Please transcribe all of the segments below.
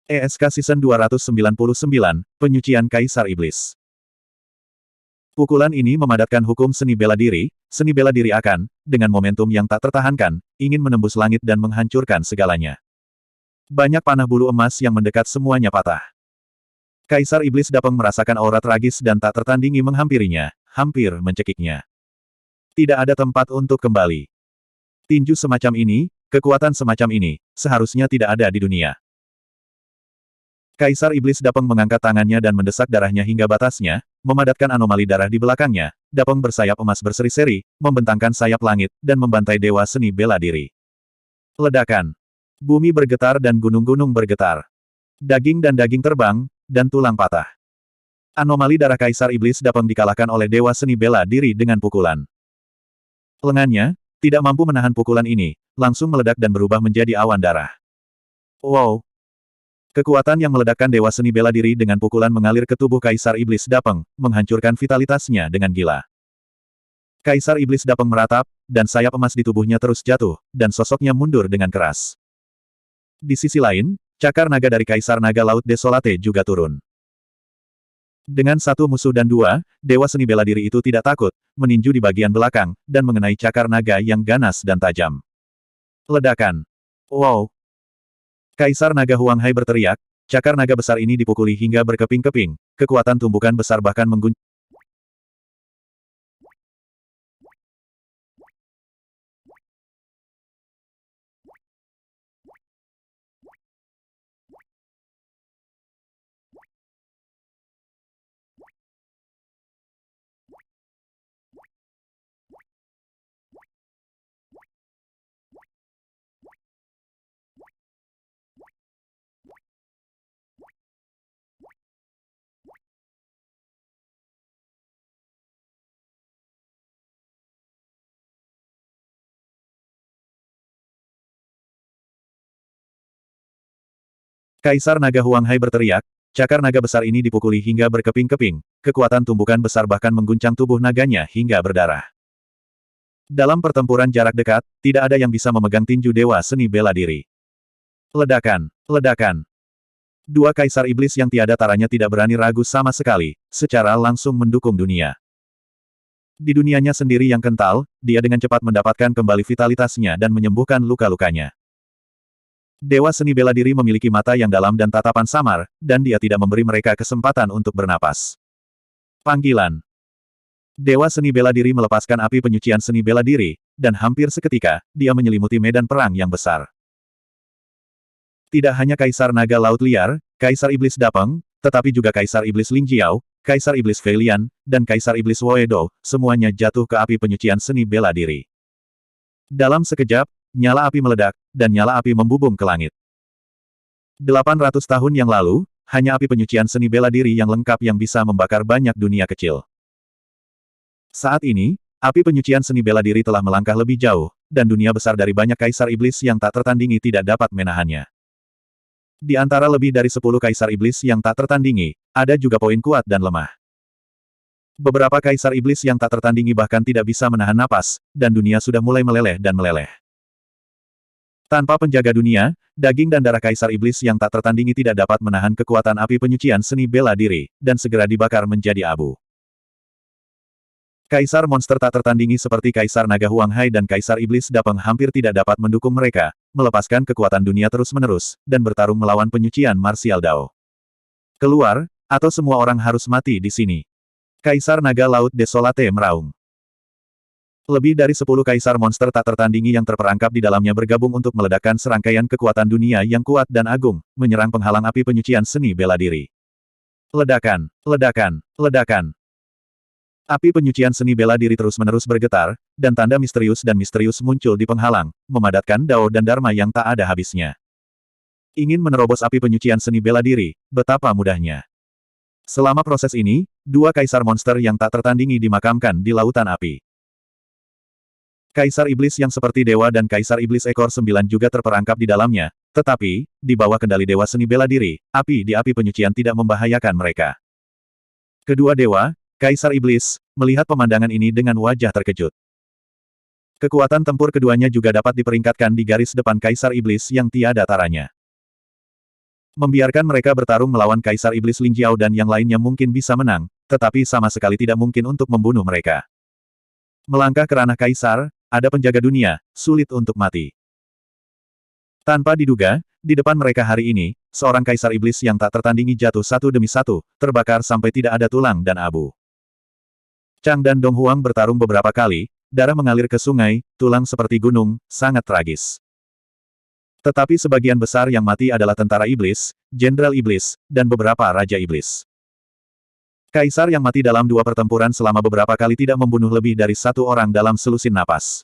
ESK Season 299, Penyucian Kaisar Iblis. Pukulan ini memadatkan hukum seni bela diri akan, dengan momentum yang tak tertahankan, ingin menembus langit dan menghancurkan segalanya. Banyak panah bulu emas yang mendekat semuanya patah. Kaisar Iblis Dapeng merasakan aura tragis dan tak tertandingi menghampirinya, hampir mencekiknya. Tidak ada tempat untuk kembali. Tinju semacam ini, kekuatan semacam ini, seharusnya tidak ada di dunia. Kaisar Iblis Dapeng mengangkat tangannya dan mendesak darahnya hingga batasnya, memadatkan anomali darah di belakangnya. Dapeng bersayap emas berseri-seri, membentangkan sayap langit, dan membantai dewa seni bela diri. Ledakan. Bumi bergetar dan gunung-gunung bergetar. Daging dan daging terbang, dan tulang patah. Anomali darah Kaisar Iblis Dapeng dikalahkan oleh dewa seni bela diri dengan pukulan. Lengannya, tidak mampu menahan pukulan ini, langsung meledak dan berubah menjadi awan darah. Wow! Kekuatan yang meledakkan dewa seni bela diri dengan pukulan mengalir ke tubuh Kaisar Iblis Dapeng, menghancurkan vitalitasnya dengan gila. Kaisar Iblis Dapeng meratap, dan sayap emas di tubuhnya terus jatuh, dan sosoknya mundur dengan keras. Di sisi lain, cakar naga dari Kaisar Naga Laut Desolate juga turun. Dengan satu musuh dan dua, dewa seni bela diri itu tidak takut, meninju di bagian belakang, dan mengenai cakar naga yang ganas dan tajam. Ledakan. Wow! Kaisar Naga Huang Hai berteriak, cakar naga besar ini dipukuli hingga berkeping-keping, kekuatan tumbukan besar bahkan mengguncang. Kaisar Naga Huang Hai berteriak, cakar naga besar ini dipukuli hingga berkeping-keping, kekuatan tumbukan besar bahkan mengguncang tubuh naganya hingga berdarah. Dalam pertempuran jarak dekat, tidak ada yang bisa memegang tinju dewa seni bela diri. Ledakan, ledakan. Dua Kaisar Iblis yang tiada taranya tidak berani ragu sama sekali, secara langsung mendukung dunia. Di dunianya sendiri yang kental, dia dengan cepat mendapatkan kembali vitalitasnya dan menyembuhkan luka-lukanya. Dewa seni bela diri memiliki mata yang dalam dan tatapan samar, dan dia tidak memberi mereka kesempatan untuk bernapas. Panggilan. Dewa seni bela diri melepaskan api penyucian seni bela diri, dan hampir seketika, dia menyelimuti medan perang yang besar. Tidak hanya Kaisar Naga Laut Liar, Kaisar Iblis Dapeng, tetapi juga Kaisar Iblis Ling Jiao, Kaisar Iblis Fei Lian, dan Kaisar Iblis Woedo, semuanya jatuh ke api penyucian seni bela diri. Dalam sekejap, nyala api meledak, dan nyala api membubung ke langit. 800 tahun yang lalu, hanya api penyucian seni bela diri yang lengkap yang bisa membakar banyak dunia kecil. Saat ini, api penyucian seni bela diri telah melangkah lebih jauh, dan dunia besar dari banyak Kaisar Iblis yang tak tertandingi tidak dapat menahannya. Di antara lebih dari 10 Kaisar Iblis yang tak tertandingi, ada juga poin kuat dan lemah. Beberapa Kaisar Iblis yang tak tertandingi bahkan tidak bisa menahan napas, dan dunia sudah mulai meleleh dan meleleh. Tanpa penjaga dunia, daging dan darah Kaisar Iblis yang tak tertandingi tidak dapat menahan kekuatan api penyucian seni bela diri, dan segera dibakar menjadi abu. Kaisar monster tak tertandingi seperti Kaisar Naga Huang Hai dan Kaisar Iblis Dapeng hampir tidak dapat mendukung mereka, melepaskan kekuatan dunia terus-menerus, dan bertarung melawan penyucian marsial Dao. Keluar, atau semua orang harus mati di sini. Kaisar Naga Laut Desolate meraung. Lebih dari 10 kaisar monster tak tertandingi yang terperangkap di dalamnya bergabung untuk meledakkan serangkaian kekuatan dunia yang kuat dan agung, menyerang penghalang api penyucian seni bela diri. Ledakan, ledakan, ledakan. Api penyucian seni bela diri terus-menerus bergetar, dan tanda misterius muncul di penghalang, memadatkan Dao dan Dharma yang tak ada habisnya. Ingin menerobos api penyucian seni bela diri, betapa mudahnya. Selama proses ini, dua kaisar monster yang tak tertandingi dimakamkan di lautan api. Kaisar Iblis yang seperti dewa dan Kaisar Iblis ekor 9 juga terperangkap di dalamnya, tetapi, di bawah kendali dewa seni bela diri, api di api penyucian tidak membahayakan mereka. Kedua dewa, Kaisar Iblis, melihat pemandangan ini dengan wajah terkejut. Kekuatan tempur keduanya juga dapat diperingkatkan di garis depan Kaisar Iblis yang tiada taranya. Membiarkan mereka bertarung melawan Kaisar Iblis Ling Jiao dan yang lainnya mungkin bisa menang, tetapi sama sekali tidak mungkin untuk membunuh mereka. Melangkah ke ranah Kaisar, ada penjaga dunia, sulit untuk mati. Tanpa diduga, di depan mereka hari ini, seorang Kaisar Iblis yang tak tertandingi jatuh satu demi satu, terbakar sampai tidak ada tulang dan abu. Chang dan Dong Huang bertarung beberapa kali, darah mengalir ke sungai, tulang seperti gunung, sangat tragis. Tetapi sebagian besar yang mati adalah tentara iblis, jenderal iblis, dan beberapa raja iblis. Kaisar yang mati dalam dua pertempuran selama beberapa kali tidak membunuh lebih dari satu orang dalam selusin napas.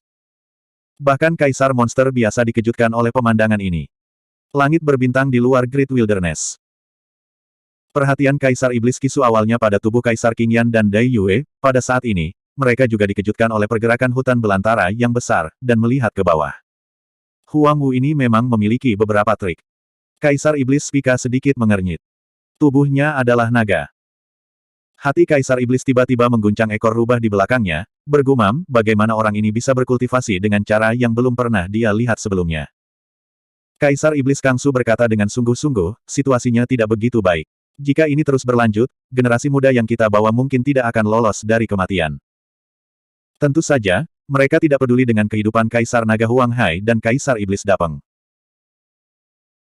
Bahkan Kaisar Monster biasa dikejutkan oleh pemandangan ini. Langit berbintang di luar Great Wilderness. Perhatian Kaisar Iblis Kisu awalnya pada tubuh Kaisar Qingyan dan Dai Yue, pada saat ini, mereka juga dikejutkan oleh pergerakan hutan belantara yang besar, dan melihat ke bawah. Huang Wu ini memang memiliki beberapa trik. Kaisar Iblis Pika sedikit mengernyit. Tubuhnya adalah naga. Hati Kaisar Iblis tiba-tiba mengguncang ekor rubah di belakangnya, bergumam, bagaimana orang ini bisa berkultivasi dengan cara yang belum pernah dia lihat sebelumnya. Kaisar Iblis Kangsu berkata dengan sungguh-sungguh, situasinya tidak begitu baik. Jika ini terus berlanjut, generasi muda yang kita bawa mungkin tidak akan lolos dari kematian. Tentu saja, mereka tidak peduli dengan kehidupan Kaisar Naga Huang Hai dan Kaisar Iblis Dapeng.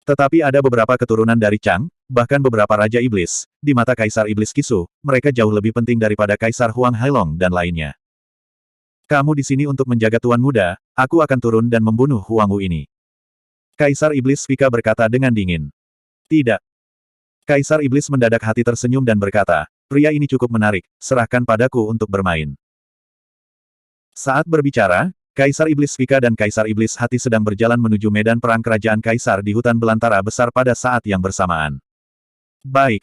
Tetapi ada beberapa keturunan dari Chang, bahkan beberapa Raja Iblis, di mata Kaisar Iblis Kisu, mereka jauh lebih penting daripada Kaisar Huang Hailong dan lainnya. Kamu di sini untuk menjaga Tuan Muda, aku akan turun dan membunuh Huang Wu ini. Kaisar Iblis Pika berkata dengan dingin. Tidak. Kaisar Iblis mendadak hati tersenyum dan berkata, pria ini cukup menarik, serahkan padaku untuk bermain. Saat berbicara, Kaisar Iblis Pika dan Kaisar Iblis Hati sedang berjalan menuju medan perang kerajaan Kaisar di hutan belantara besar pada saat yang bersamaan. Baik.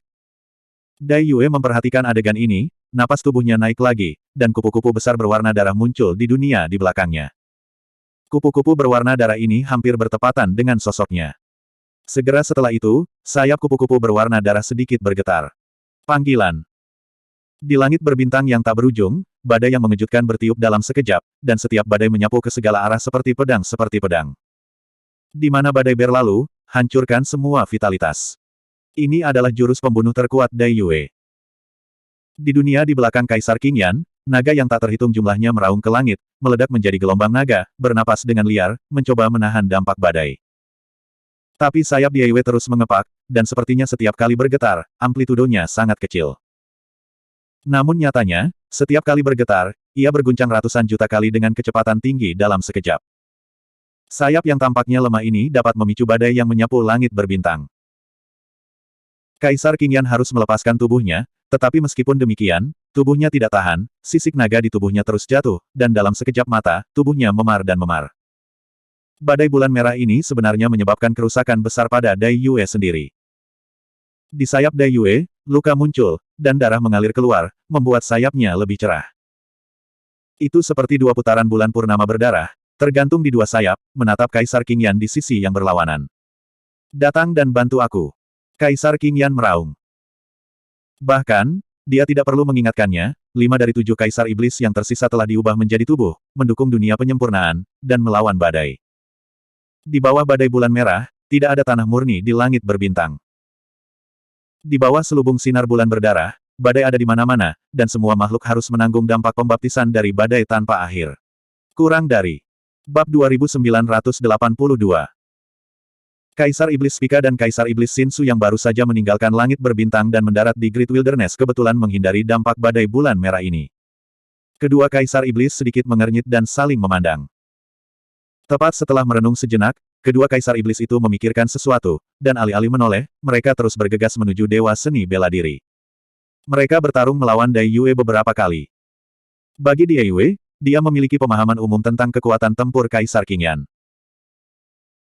Dai Yue memperhatikan adegan ini, napas tubuhnya naik lagi, dan kupu-kupu besar berwarna darah muncul di dunia di belakangnya. Kupu-kupu berwarna darah ini hampir bertepatan dengan sosoknya. Segera setelah itu, sayap kupu-kupu berwarna darah sedikit bergetar. Panggilan. Di langit berbintang yang tak berujung, badai yang mengejutkan bertiup dalam sekejap, dan setiap badai menyapu ke segala arah seperti pedang. Di mana badai berlalu, hancurkan semua vitalitas. Ini adalah jurus pembunuh terkuat Dai Yue. Di dunia di belakang Kaisar Qingyan, naga yang tak terhitung jumlahnya meraung ke langit, meledak menjadi gelombang naga, bernapas dengan liar, mencoba menahan dampak badai. Tapi sayap Dai Yue terus mengepak, dan sepertinya setiap kali bergetar, amplitudonya sangat kecil. Namun nyatanya, setiap kali bergetar, ia berguncang ratusan juta kali dengan kecepatan tinggi dalam sekejap. Sayap yang tampaknya lemah ini dapat memicu badai yang menyapu langit berbintang. Kaisar Qingyan harus melepaskan tubuhnya, tetapi meskipun demikian, tubuhnya tidak tahan, sisik naga di tubuhnya terus jatuh, dan dalam sekejap mata, tubuhnya memar dan memar. Badai bulan merah ini sebenarnya menyebabkan kerusakan besar pada Dai Yue sendiri. Di sayap Dai Yue, luka muncul, dan darah mengalir keluar, membuat sayapnya lebih cerah. Itu seperti dua putaran bulan purnama berdarah, tergantung di dua sayap, menatap Kaisar Qingyan di sisi yang berlawanan. Datang dan bantu aku. Kaisar Qingyan meraung. Bahkan, dia tidak perlu mengingatkannya, 5 dari 7 Kaisar Iblis yang tersisa telah diubah menjadi tubuh, mendukung dunia penyempurnaan, dan melawan badai. Di bawah badai bulan merah, tidak ada tanah murni di langit berbintang. Di bawah selubung sinar bulan berdarah, badai ada di mana-mana, dan semua makhluk harus menanggung dampak pembaptisan dari badai tanpa akhir. Kurang dari Bab 2982. Kaisar Iblis Pika dan Kaisar Iblis Shinsu yang baru saja meninggalkan langit berbintang dan mendarat di Great Wilderness kebetulan menghindari dampak badai bulan merah ini. Kedua Kaisar Iblis sedikit mengernyit dan saling memandang. Tepat setelah merenung sejenak, kedua Kaisar Iblis itu memikirkan sesuatu, dan alih-alih menoleh, mereka terus bergegas menuju Dewa Seni Bela Diri. Mereka bertarung melawan Dai Yue beberapa kali. Bagi Dai Yue, dia memiliki pemahaman umum tentang kekuatan tempur Kaisar Qingyan.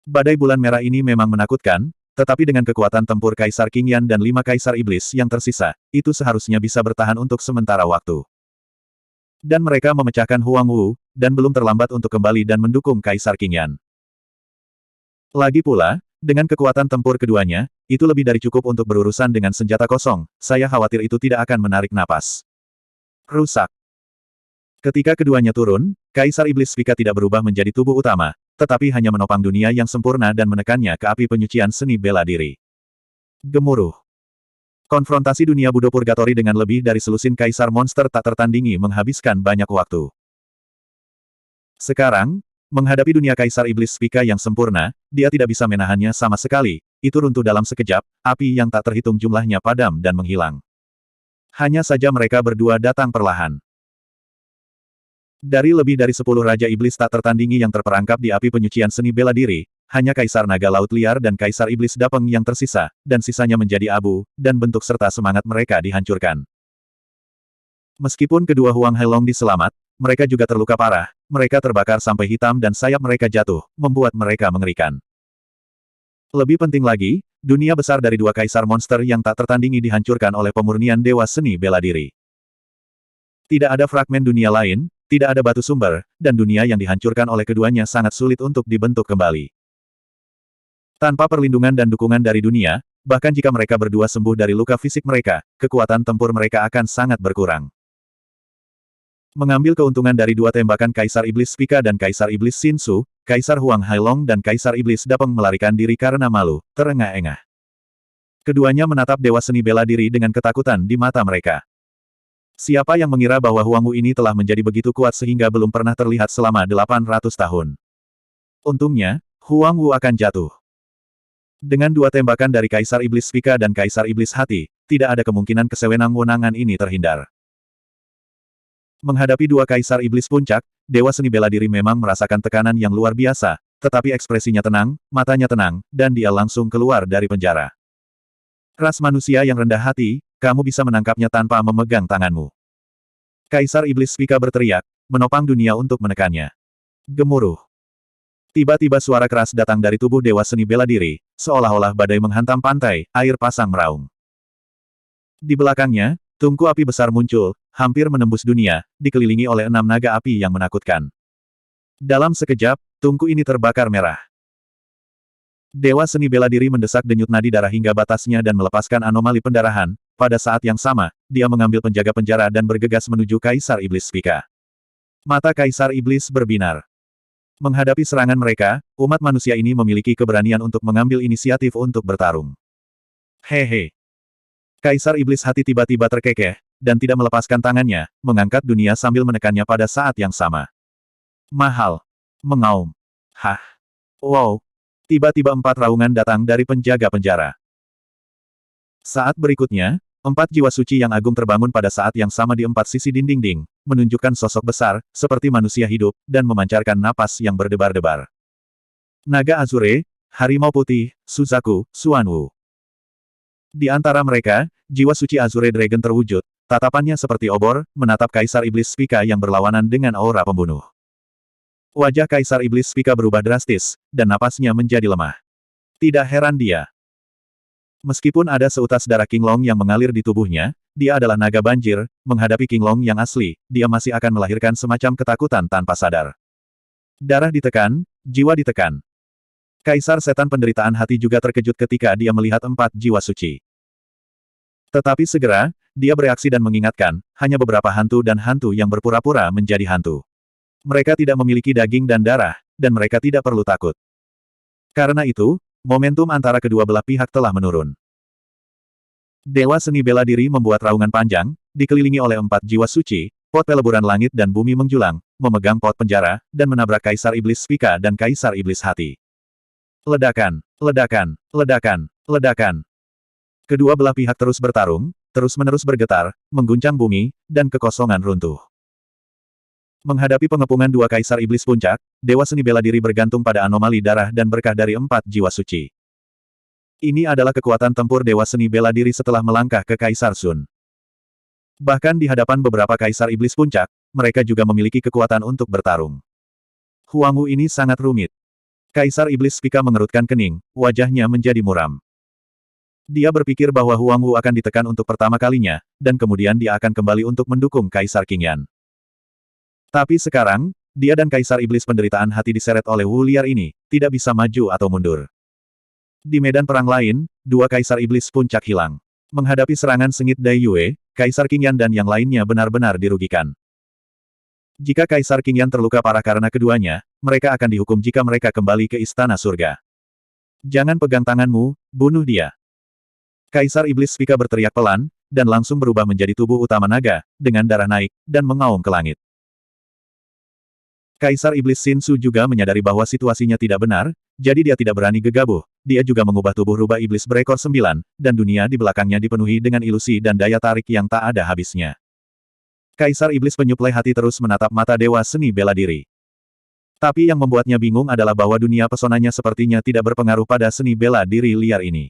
Badai bulan merah ini memang menakutkan, tetapi dengan kekuatan tempur Kaisar Qingyan dan 5 Kaisar Iblis yang tersisa, itu seharusnya bisa bertahan untuk sementara waktu. Dan mereka memecahkan Huang Wu, dan belum terlambat untuk kembali dan mendukung Kaisar Qingyan. Lagi pula, dengan kekuatan tempur keduanya, itu lebih dari cukup untuk berurusan dengan senjata kosong, saya khawatir itu tidak akan menarik napas. Rusak. Ketika keduanya turun, Kaisar Iblis Pika tidak berubah menjadi tubuh utama, tetapi hanya menopang dunia yang sempurna dan menekannya ke api penyucian seni bela diri. Gemuruh. Konfrontasi dunia Budo Purgatori dengan lebih dari selusin kaisar monster tak tertandingi menghabiskan banyak waktu. Sekarang, menghadapi dunia kaisar iblis Spika yang sempurna, dia tidak bisa menahannya sama sekali. Itu runtuh dalam sekejap, api yang tak terhitung jumlahnya padam dan menghilang. Hanya saja mereka berdua datang perlahan. Dari lebih dari 10 Raja Iblis tak tertandingi yang terperangkap di api penyucian seni bela diri, hanya Kaisar Naga Laut Liar dan Kaisar Iblis Dapeng yang tersisa, dan sisanya menjadi abu, dan bentuk serta semangat mereka dihancurkan. Meskipun kedua Huang Hailong diselamat, mereka juga terluka parah, mereka terbakar sampai hitam dan sayap mereka jatuh, membuat mereka mengerikan. Lebih penting lagi, dunia besar dari dua kaisar monster yang tak tertandingi dihancurkan oleh pemurnian Dewa Seni Bela Diri. Tidak ada fragmen dunia lain, tidak ada batu sumber, dan dunia yang dihancurkan oleh keduanya sangat sulit untuk dibentuk kembali. Tanpa perlindungan dan dukungan dari dunia, bahkan jika mereka berdua sembuh dari luka fisik mereka, kekuatan tempur mereka akan sangat berkurang. Mengambil keuntungan dari dua tembakan Kaisar Iblis Spika dan Kaisar Iblis Shinsu, Kaisar Huang Hailong dan Kaisar Iblis Dapeng melarikan diri karena malu, terengah-engah. Keduanya menatap Dewa Seni Bela Diri dengan ketakutan di mata mereka. Siapa yang mengira bahwa Huangwu ini telah menjadi begitu kuat sehingga belum pernah terlihat selama 800 tahun. Untungnya, Huangwu akan jatuh. Dengan dua tembakan dari Kaisar Iblis Spika dan Kaisar Iblis Hati, tidak ada kemungkinan kesewenang-wenangan ini terhindar. Menghadapi dua Kaisar Iblis Puncak, Dewa Seni Bela Diri memang merasakan tekanan yang luar biasa, tetapi ekspresinya tenang, matanya tenang, dan dia langsung keluar dari penjara. Ras manusia yang rendah hati, kamu bisa menangkapnya tanpa memegang tanganmu. Kaisar Iblis Spika berteriak, menopang dunia untuk menekannya. Gemuruh. Tiba-tiba suara keras datang dari tubuh Dewa Seni Bela Diri, seolah-olah badai menghantam pantai, air pasang meraung. Di belakangnya, tungku api besar muncul, hampir menembus dunia, dikelilingi oleh 6 naga api yang menakutkan. Dalam sekejap, tungku ini terbakar merah. Dewa Seni Bela Diri mendesak denyut nadi darah hingga batasnya dan melepaskan anomali pendarahan. Pada saat yang sama, dia mengambil penjaga penjara dan bergegas menuju Kaisar Iblis Spika. Mata Kaisar Iblis berbinar. Menghadapi serangan mereka, umat manusia ini memiliki keberanian untuk mengambil inisiatif untuk bertarung. Hehe. Kaisar Iblis Hati tiba-tiba terkekeh, dan tidak melepaskan tangannya, mengangkat dunia sambil menekannya pada saat yang sama. Mahal. Mengaum. Hah. Wow. Tiba-tiba 4 raungan datang dari penjaga penjara. Saat berikutnya, 4 jiwa suci yang agung terbangun pada saat yang sama di 4 sisi dinding, menunjukkan sosok besar, seperti manusia hidup, dan memancarkan napas yang berdebar-debar. Naga Azure, Harimau Putih, Suzaku, Xuanwu. Di antara mereka, jiwa suci Azure Dragon terwujud, tatapannya seperti obor, menatap Kaisar Iblis Spika yang berlawanan dengan aura pembunuh. Wajah Kaisar Iblis Spika berubah drastis, dan napasnya menjadi lemah. Tidak heran dia. Meskipun ada seutas darah King Long yang mengalir di tubuhnya, dia adalah naga banjir, menghadapi King Long yang asli, dia masih akan melahirkan semacam ketakutan tanpa sadar. Darah ditekan, jiwa ditekan. Kaisar Setan Penderitaan Hati juga terkejut ketika dia melihat 4 jiwa suci. Tetapi segera, dia bereaksi dan mengingatkan, hanya beberapa hantu dan hantu yang berpura-pura menjadi hantu. Mereka tidak memiliki daging dan darah, dan mereka tidak perlu takut. Karena itu, momentum antara kedua belah pihak telah menurun. Dewa Seni Bela Diri membuat raungan panjang, dikelilingi oleh 4 jiwa suci, pot peleburan langit dan bumi menjulang, memegang pot penjara, dan menabrak Kaisar Iblis Spika dan Kaisar Iblis Hati. Ledakan, ledakan, ledakan, ledakan. Kedua belah pihak terus bertarung, terus-menerus bergetar, mengguncang bumi, dan kekosongan runtuh. Menghadapi pengepungan dua Kaisar Iblis Puncak, Dewa Seni Bela Diri bergantung pada anomali darah dan berkah dari 4 jiwa suci. Ini adalah kekuatan tempur Dewa Seni Bela Diri setelah melangkah ke Kaisar Sun. Bahkan di hadapan beberapa Kaisar Iblis Puncak, mereka juga memiliki kekuatan untuk bertarung. Huangwu ini sangat rumit. Kaisar Iblis Spika mengerutkan kening, wajahnya menjadi muram. Dia berpikir bahwa Huangwu akan ditekan untuk pertama kalinya, dan kemudian dia akan kembali untuk mendukung Kaisar Qingyan. Tapi sekarang, dia dan Kaisar Iblis Penderitaan Hati diseret oleh Wu Liar ini, tidak bisa maju atau mundur. Di medan perang lain, dua Kaisar Iblis Puncak hilang. Menghadapi serangan sengit Dai Yue, Kaisar Qingyan dan yang lainnya benar-benar dirugikan. Jika Kaisar Qingyan terluka parah karena keduanya, mereka akan dihukum jika mereka kembali ke Istana Surga. Jangan pegang tanganmu, bunuh dia. Kaisar Iblis Spika berteriak pelan, dan langsung berubah menjadi tubuh utama naga, dengan darah naik, dan mengaum ke langit. Kaisar Iblis Shinsu juga menyadari bahwa situasinya tidak benar, jadi dia tidak berani gegabah. Dia juga mengubah tubuh rubah iblis berekor 9, dan dunia di belakangnya dipenuhi dengan ilusi dan daya tarik yang tak ada habisnya. Kaisar Iblis penyuplai hati terus menatap mata Dewa Seni Bela Diri. Tapi yang membuatnya bingung adalah bahwa dunia pesonanya sepertinya tidak berpengaruh pada seni bela diri liar ini.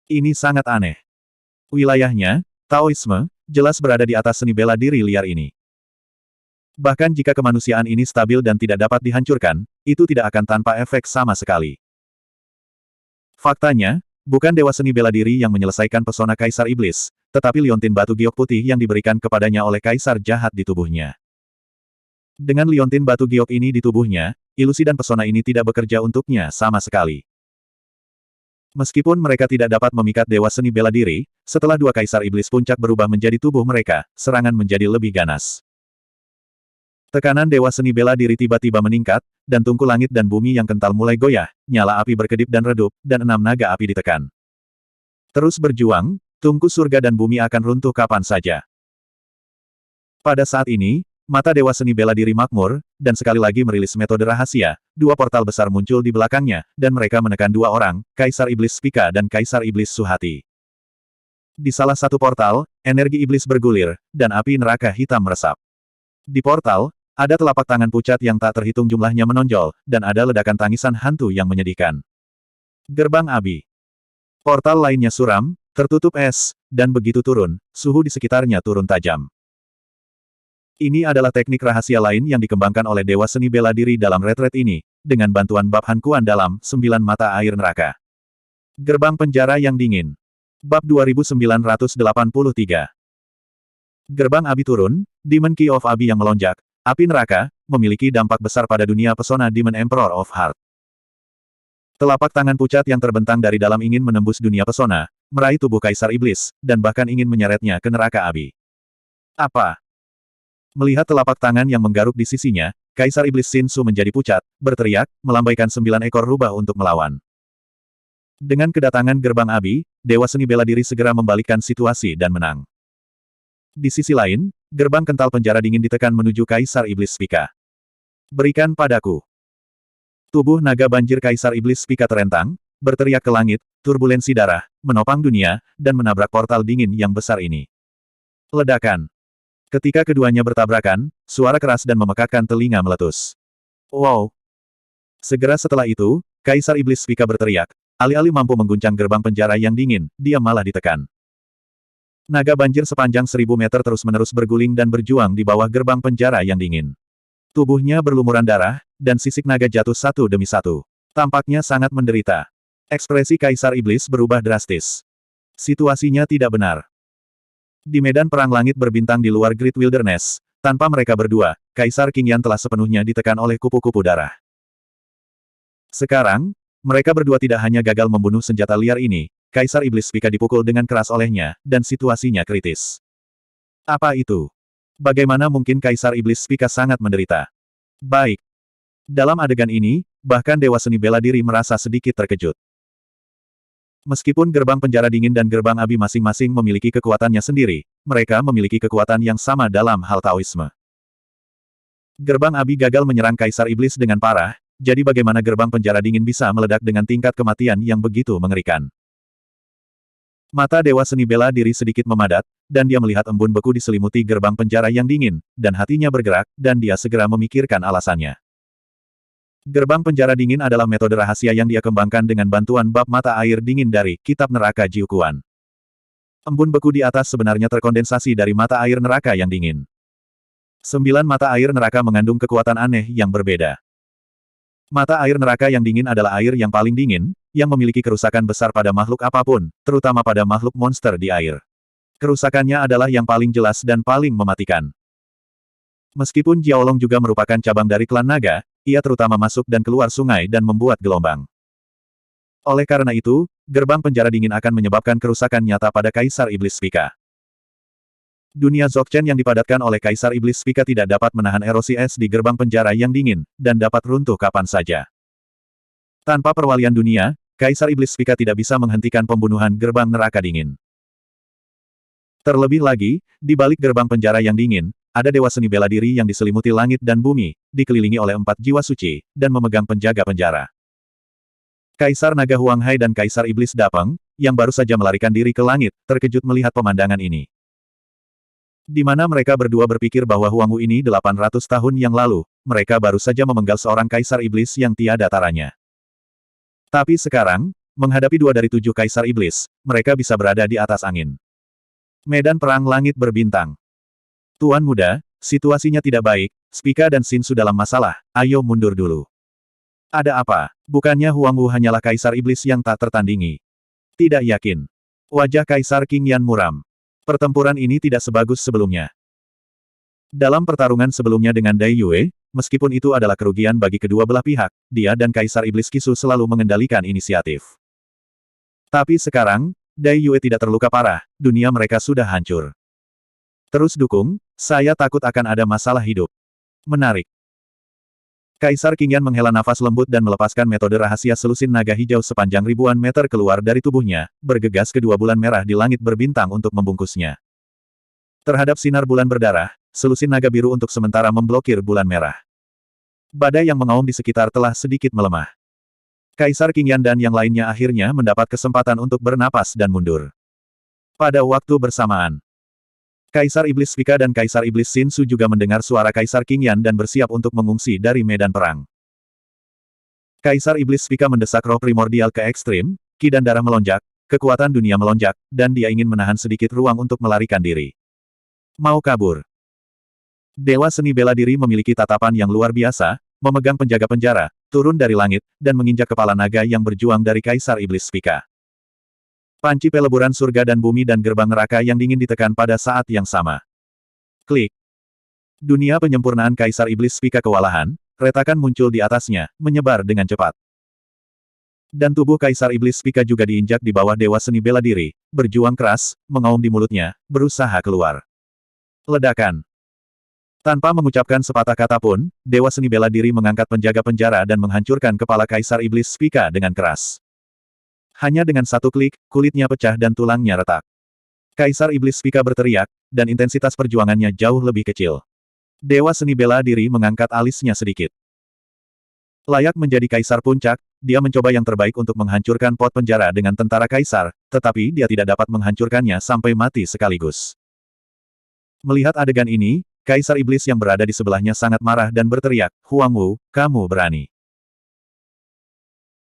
Ini sangat aneh. Wilayahnya, Taoisme, jelas berada di atas seni bela diri liar ini. Bahkan jika kemanusiaan ini stabil dan tidak dapat dihancurkan, itu tidak akan tanpa efek sama sekali. Faktanya, bukan Dewa Seni Bela Diri yang menyelesaikan pesona Kaisar Iblis, tetapi liontin batu giok putih yang diberikan kepadanya oleh Kaisar Jahat di tubuhnya. Dengan liontin batu giok ini di tubuhnya, ilusi dan pesona ini tidak bekerja untuknya sama sekali. Meskipun mereka tidak dapat memikat Dewa Seni Bela Diri, setelah dua Kaisar Iblis Puncak berubah menjadi tubuh mereka, serangan menjadi lebih ganas. Tekanan Dewa Seni Bela Diri tiba-tiba meningkat, dan tungku langit dan bumi yang kental mulai goyah, nyala api berkedip dan redup, dan 6 naga api ditekan. Terus berjuang, tungku surga dan bumi akan runtuh kapan saja. Pada saat ini, mata Dewa Seni Bela Diri makmur, dan sekali lagi merilis metode rahasia, dua portal besar muncul di belakangnya, dan mereka menekan dua orang, Kaisar Iblis Spika dan Kaisar Iblis Suhati. Di salah satu portal, energi iblis bergulir, dan api neraka hitam meresap. Di portal, ada telapak tangan pucat yang tak terhitung jumlahnya menonjol, dan ada ledakan tangisan hantu yang menyedihkan. Gerbang Abi. Portal lainnya suram, tertutup es, dan begitu turun, suhu di sekitarnya turun tajam. Ini adalah teknik rahasia lain yang dikembangkan oleh Dewa Seni Bela Diri dalam retret ini, dengan bantuan Bab Han Kuan dalam 9 mata air neraka. Gerbang Penjara yang Dingin. Bab 2983. Gerbang Abi turun, Demon Key of Abi yang melonjak, api neraka, memiliki dampak besar pada dunia pesona Demon Emperor of Heart. Telapak tangan pucat yang terbentang dari dalam ingin menembus dunia pesona, meraih tubuh Kaisar Iblis, dan bahkan ingin menyeretnya ke neraka Abi. Apa? Melihat telapak tangan yang menggaruk di sisinya, Kaisar Iblis Shinsu menjadi pucat, berteriak, melambaikan 9 ekor rubah untuk melawan. Dengan kedatangan Gerbang Abi, Dewa Seni Bela Diri segera membalikkan situasi dan menang. Di sisi lain, gerbang kental penjara dingin ditekan menuju Kaisar Iblis Spika. Berikan padaku. Tubuh naga banjir Kaisar Iblis Spika terentang, berteriak ke langit, turbulensi darah, menopang dunia, dan menabrak portal dingin yang besar ini. Ledakan. Ketika keduanya bertabrakan, suara keras dan memekakkan telinga meletus. Wow! Segera setelah itu, Kaisar Iblis Spika berteriak, alih-alih mampu mengguncang gerbang penjara yang dingin, dia malah ditekan. Naga banjir sepanjang 1000 meter terus-menerus berguling dan berjuang di bawah gerbang penjara yang dingin. Tubuhnya berlumuran darah, dan sisik naga jatuh satu demi satu. Tampaknya sangat menderita. Ekspresi Kaisar Iblis berubah drastis. Situasinya tidak benar. Di medan perang langit berbintang di luar Great Wilderness, tanpa mereka berdua, Kaisar Qingyan telah sepenuhnya ditekan oleh kupu-kupu darah. Sekarang, mereka berdua tidak hanya gagal membunuh senjata liar ini, Kaisar Iblis Spika dipukul dengan keras olehnya, dan situasinya kritis. Apa itu? Bagaimana mungkin Kaisar Iblis Spika sangat menderita? Baik. Dalam adegan ini, bahkan Dewa Seni Bela Diri merasa sedikit terkejut. Meskipun gerbang penjara dingin dan gerbang Abi masing-masing memiliki kekuatannya sendiri, mereka memiliki kekuatan yang sama dalam hal Taoisme. Gerbang Abi gagal menyerang Kaisar Iblis dengan parah, jadi bagaimana gerbang penjara dingin bisa meledak dengan tingkat kematian yang begitu mengerikan? Mata Dewa Seni Bela Diri sedikit memadat, dan dia melihat embun beku diselimuti gerbang penjara yang dingin, dan hatinya bergerak, dan dia segera memikirkan alasannya. Gerbang penjara dingin adalah metode rahasia yang dia kembangkan dengan bantuan bab mata air dingin dari Kitab Neraka Jiuquan. Embun beku di atas sebenarnya terkondensasi dari mata air neraka yang dingin. 9 mata air neraka mengandung kekuatan aneh yang berbeda. Mata air neraka yang dingin adalah air yang paling dingin, yang memiliki kerusakan besar pada makhluk apapun, terutama pada makhluk monster di air. Kerusakannya adalah yang paling jelas dan paling mematikan. Meskipun Jiaolong juga merupakan cabang dari klan naga, ia terutama masuk dan keluar sungai dan membuat gelombang. Oleh karena itu, gerbang penjara dingin akan menyebabkan kerusakan nyata pada Kaisar Iblis Spika. Dunia Dzogchen yang dipadatkan oleh Kaisar Iblis Spika tidak dapat menahan erosi es di gerbang penjara yang dingin, dan dapat runtuh kapan saja. Tanpa perwalian dunia, Kaisar Iblis Spika tidak bisa menghentikan pembunuhan gerbang neraka dingin. Terlebih lagi, di balik gerbang penjara yang dingin, ada dewa seni bela diri yang diselimuti langit dan bumi, dikelilingi oleh 4 jiwa suci, dan memegang penjaga penjara. Kaisar Naga Huanghai dan Kaisar Iblis Dapeng, yang baru saja melarikan diri ke langit, terkejut melihat pemandangan ini. Di mana mereka berdua berpikir bahwa Huangwu ini 800 tahun yang lalu, mereka baru saja memenggal seorang Kaisar Iblis yang tiada taranya. Tapi sekarang, menghadapi 2 dari 7 Kaisar Iblis, mereka bisa berada di atas angin. Medan perang langit berbintang. Tuan muda, situasinya tidak baik, Spika dan Xin sudah dalam masalah, ayo mundur dulu. Ada apa? Bukannya Huangwu hanyalah Kaisar Iblis yang tak tertandingi? Tidak yakin. Wajah Kaisar Qingyan muram. Pertempuran ini tidak sebagus sebelumnya. Dalam pertarungan sebelumnya dengan Dai Yue, meskipun itu adalah kerugian bagi kedua belah pihak, dia dan Kaisar Iblis Kisu selalu mengendalikan inisiatif. Tapi sekarang, Dai Yue tidak terluka parah, dunia mereka sudah hancur. Terus dukung, saya takut akan ada masalah hidup. Menarik. Kaisar Qingyan menghela nafas lembut dan melepaskan metode rahasia selusin naga hijau sepanjang ribuan meter keluar dari tubuhnya, bergegas ke 2 bulan merah di langit berbintang untuk membungkusnya. Terhadap sinar bulan berdarah, selusin naga biru untuk sementara memblokir bulan merah. Badai yang mengaum di sekitar telah sedikit melemah. Kaisar Qingyan dan yang lainnya akhirnya mendapat kesempatan untuk bernapas dan mundur. Pada waktu bersamaan, Kaisar Iblis Spika dan Kaisar Iblis Xin Su juga mendengar suara Kaisar Qingyan dan bersiap untuk mengungsi dari medan perang. Kaisar Iblis Spika mendesak roh primordial ke ekstrim, ki dan darah melonjak, kekuatan dunia melonjak, dan dia ingin menahan sedikit ruang untuk melarikan diri. Mau kabur. Dewa seni bela diri memiliki tatapan yang luar biasa, memegang penjaga penjara, turun dari langit, dan menginjak kepala naga yang berjuang dari Kaisar Iblis Spika. Panci peleburan surga dan bumi dan gerbang neraka yang dingin ditekan pada saat yang sama. Klik. Dunia penyempurnaan Kaisar Iblis Spika kewalahan, retakan muncul di atasnya, menyebar dengan cepat. Dan tubuh Kaisar Iblis Spika juga diinjak di bawah dewa seni bela diri, berjuang keras, mengaum di mulutnya, berusaha keluar. Ledakan. Tanpa mengucapkan sepatah kata pun, dewa seni bela diri mengangkat penjaga penjara dan menghancurkan kepala Kaisar Iblis Spika dengan keras. Hanya dengan satu klik, kulitnya pecah dan tulangnya retak. Kaisar Iblis Spika berteriak, dan intensitas perjuangannya jauh lebih kecil. Dewa seni bela diri mengangkat alisnya sedikit. Layak menjadi Kaisar Puncak, dia mencoba yang terbaik untuk menghancurkan pot penjara dengan tentara Kaisar, tetapi dia tidak dapat menghancurkannya sampai mati sekaligus. Melihat adegan ini, Kaisar Iblis yang berada di sebelahnya sangat marah dan berteriak, Huangwu, kamu berani.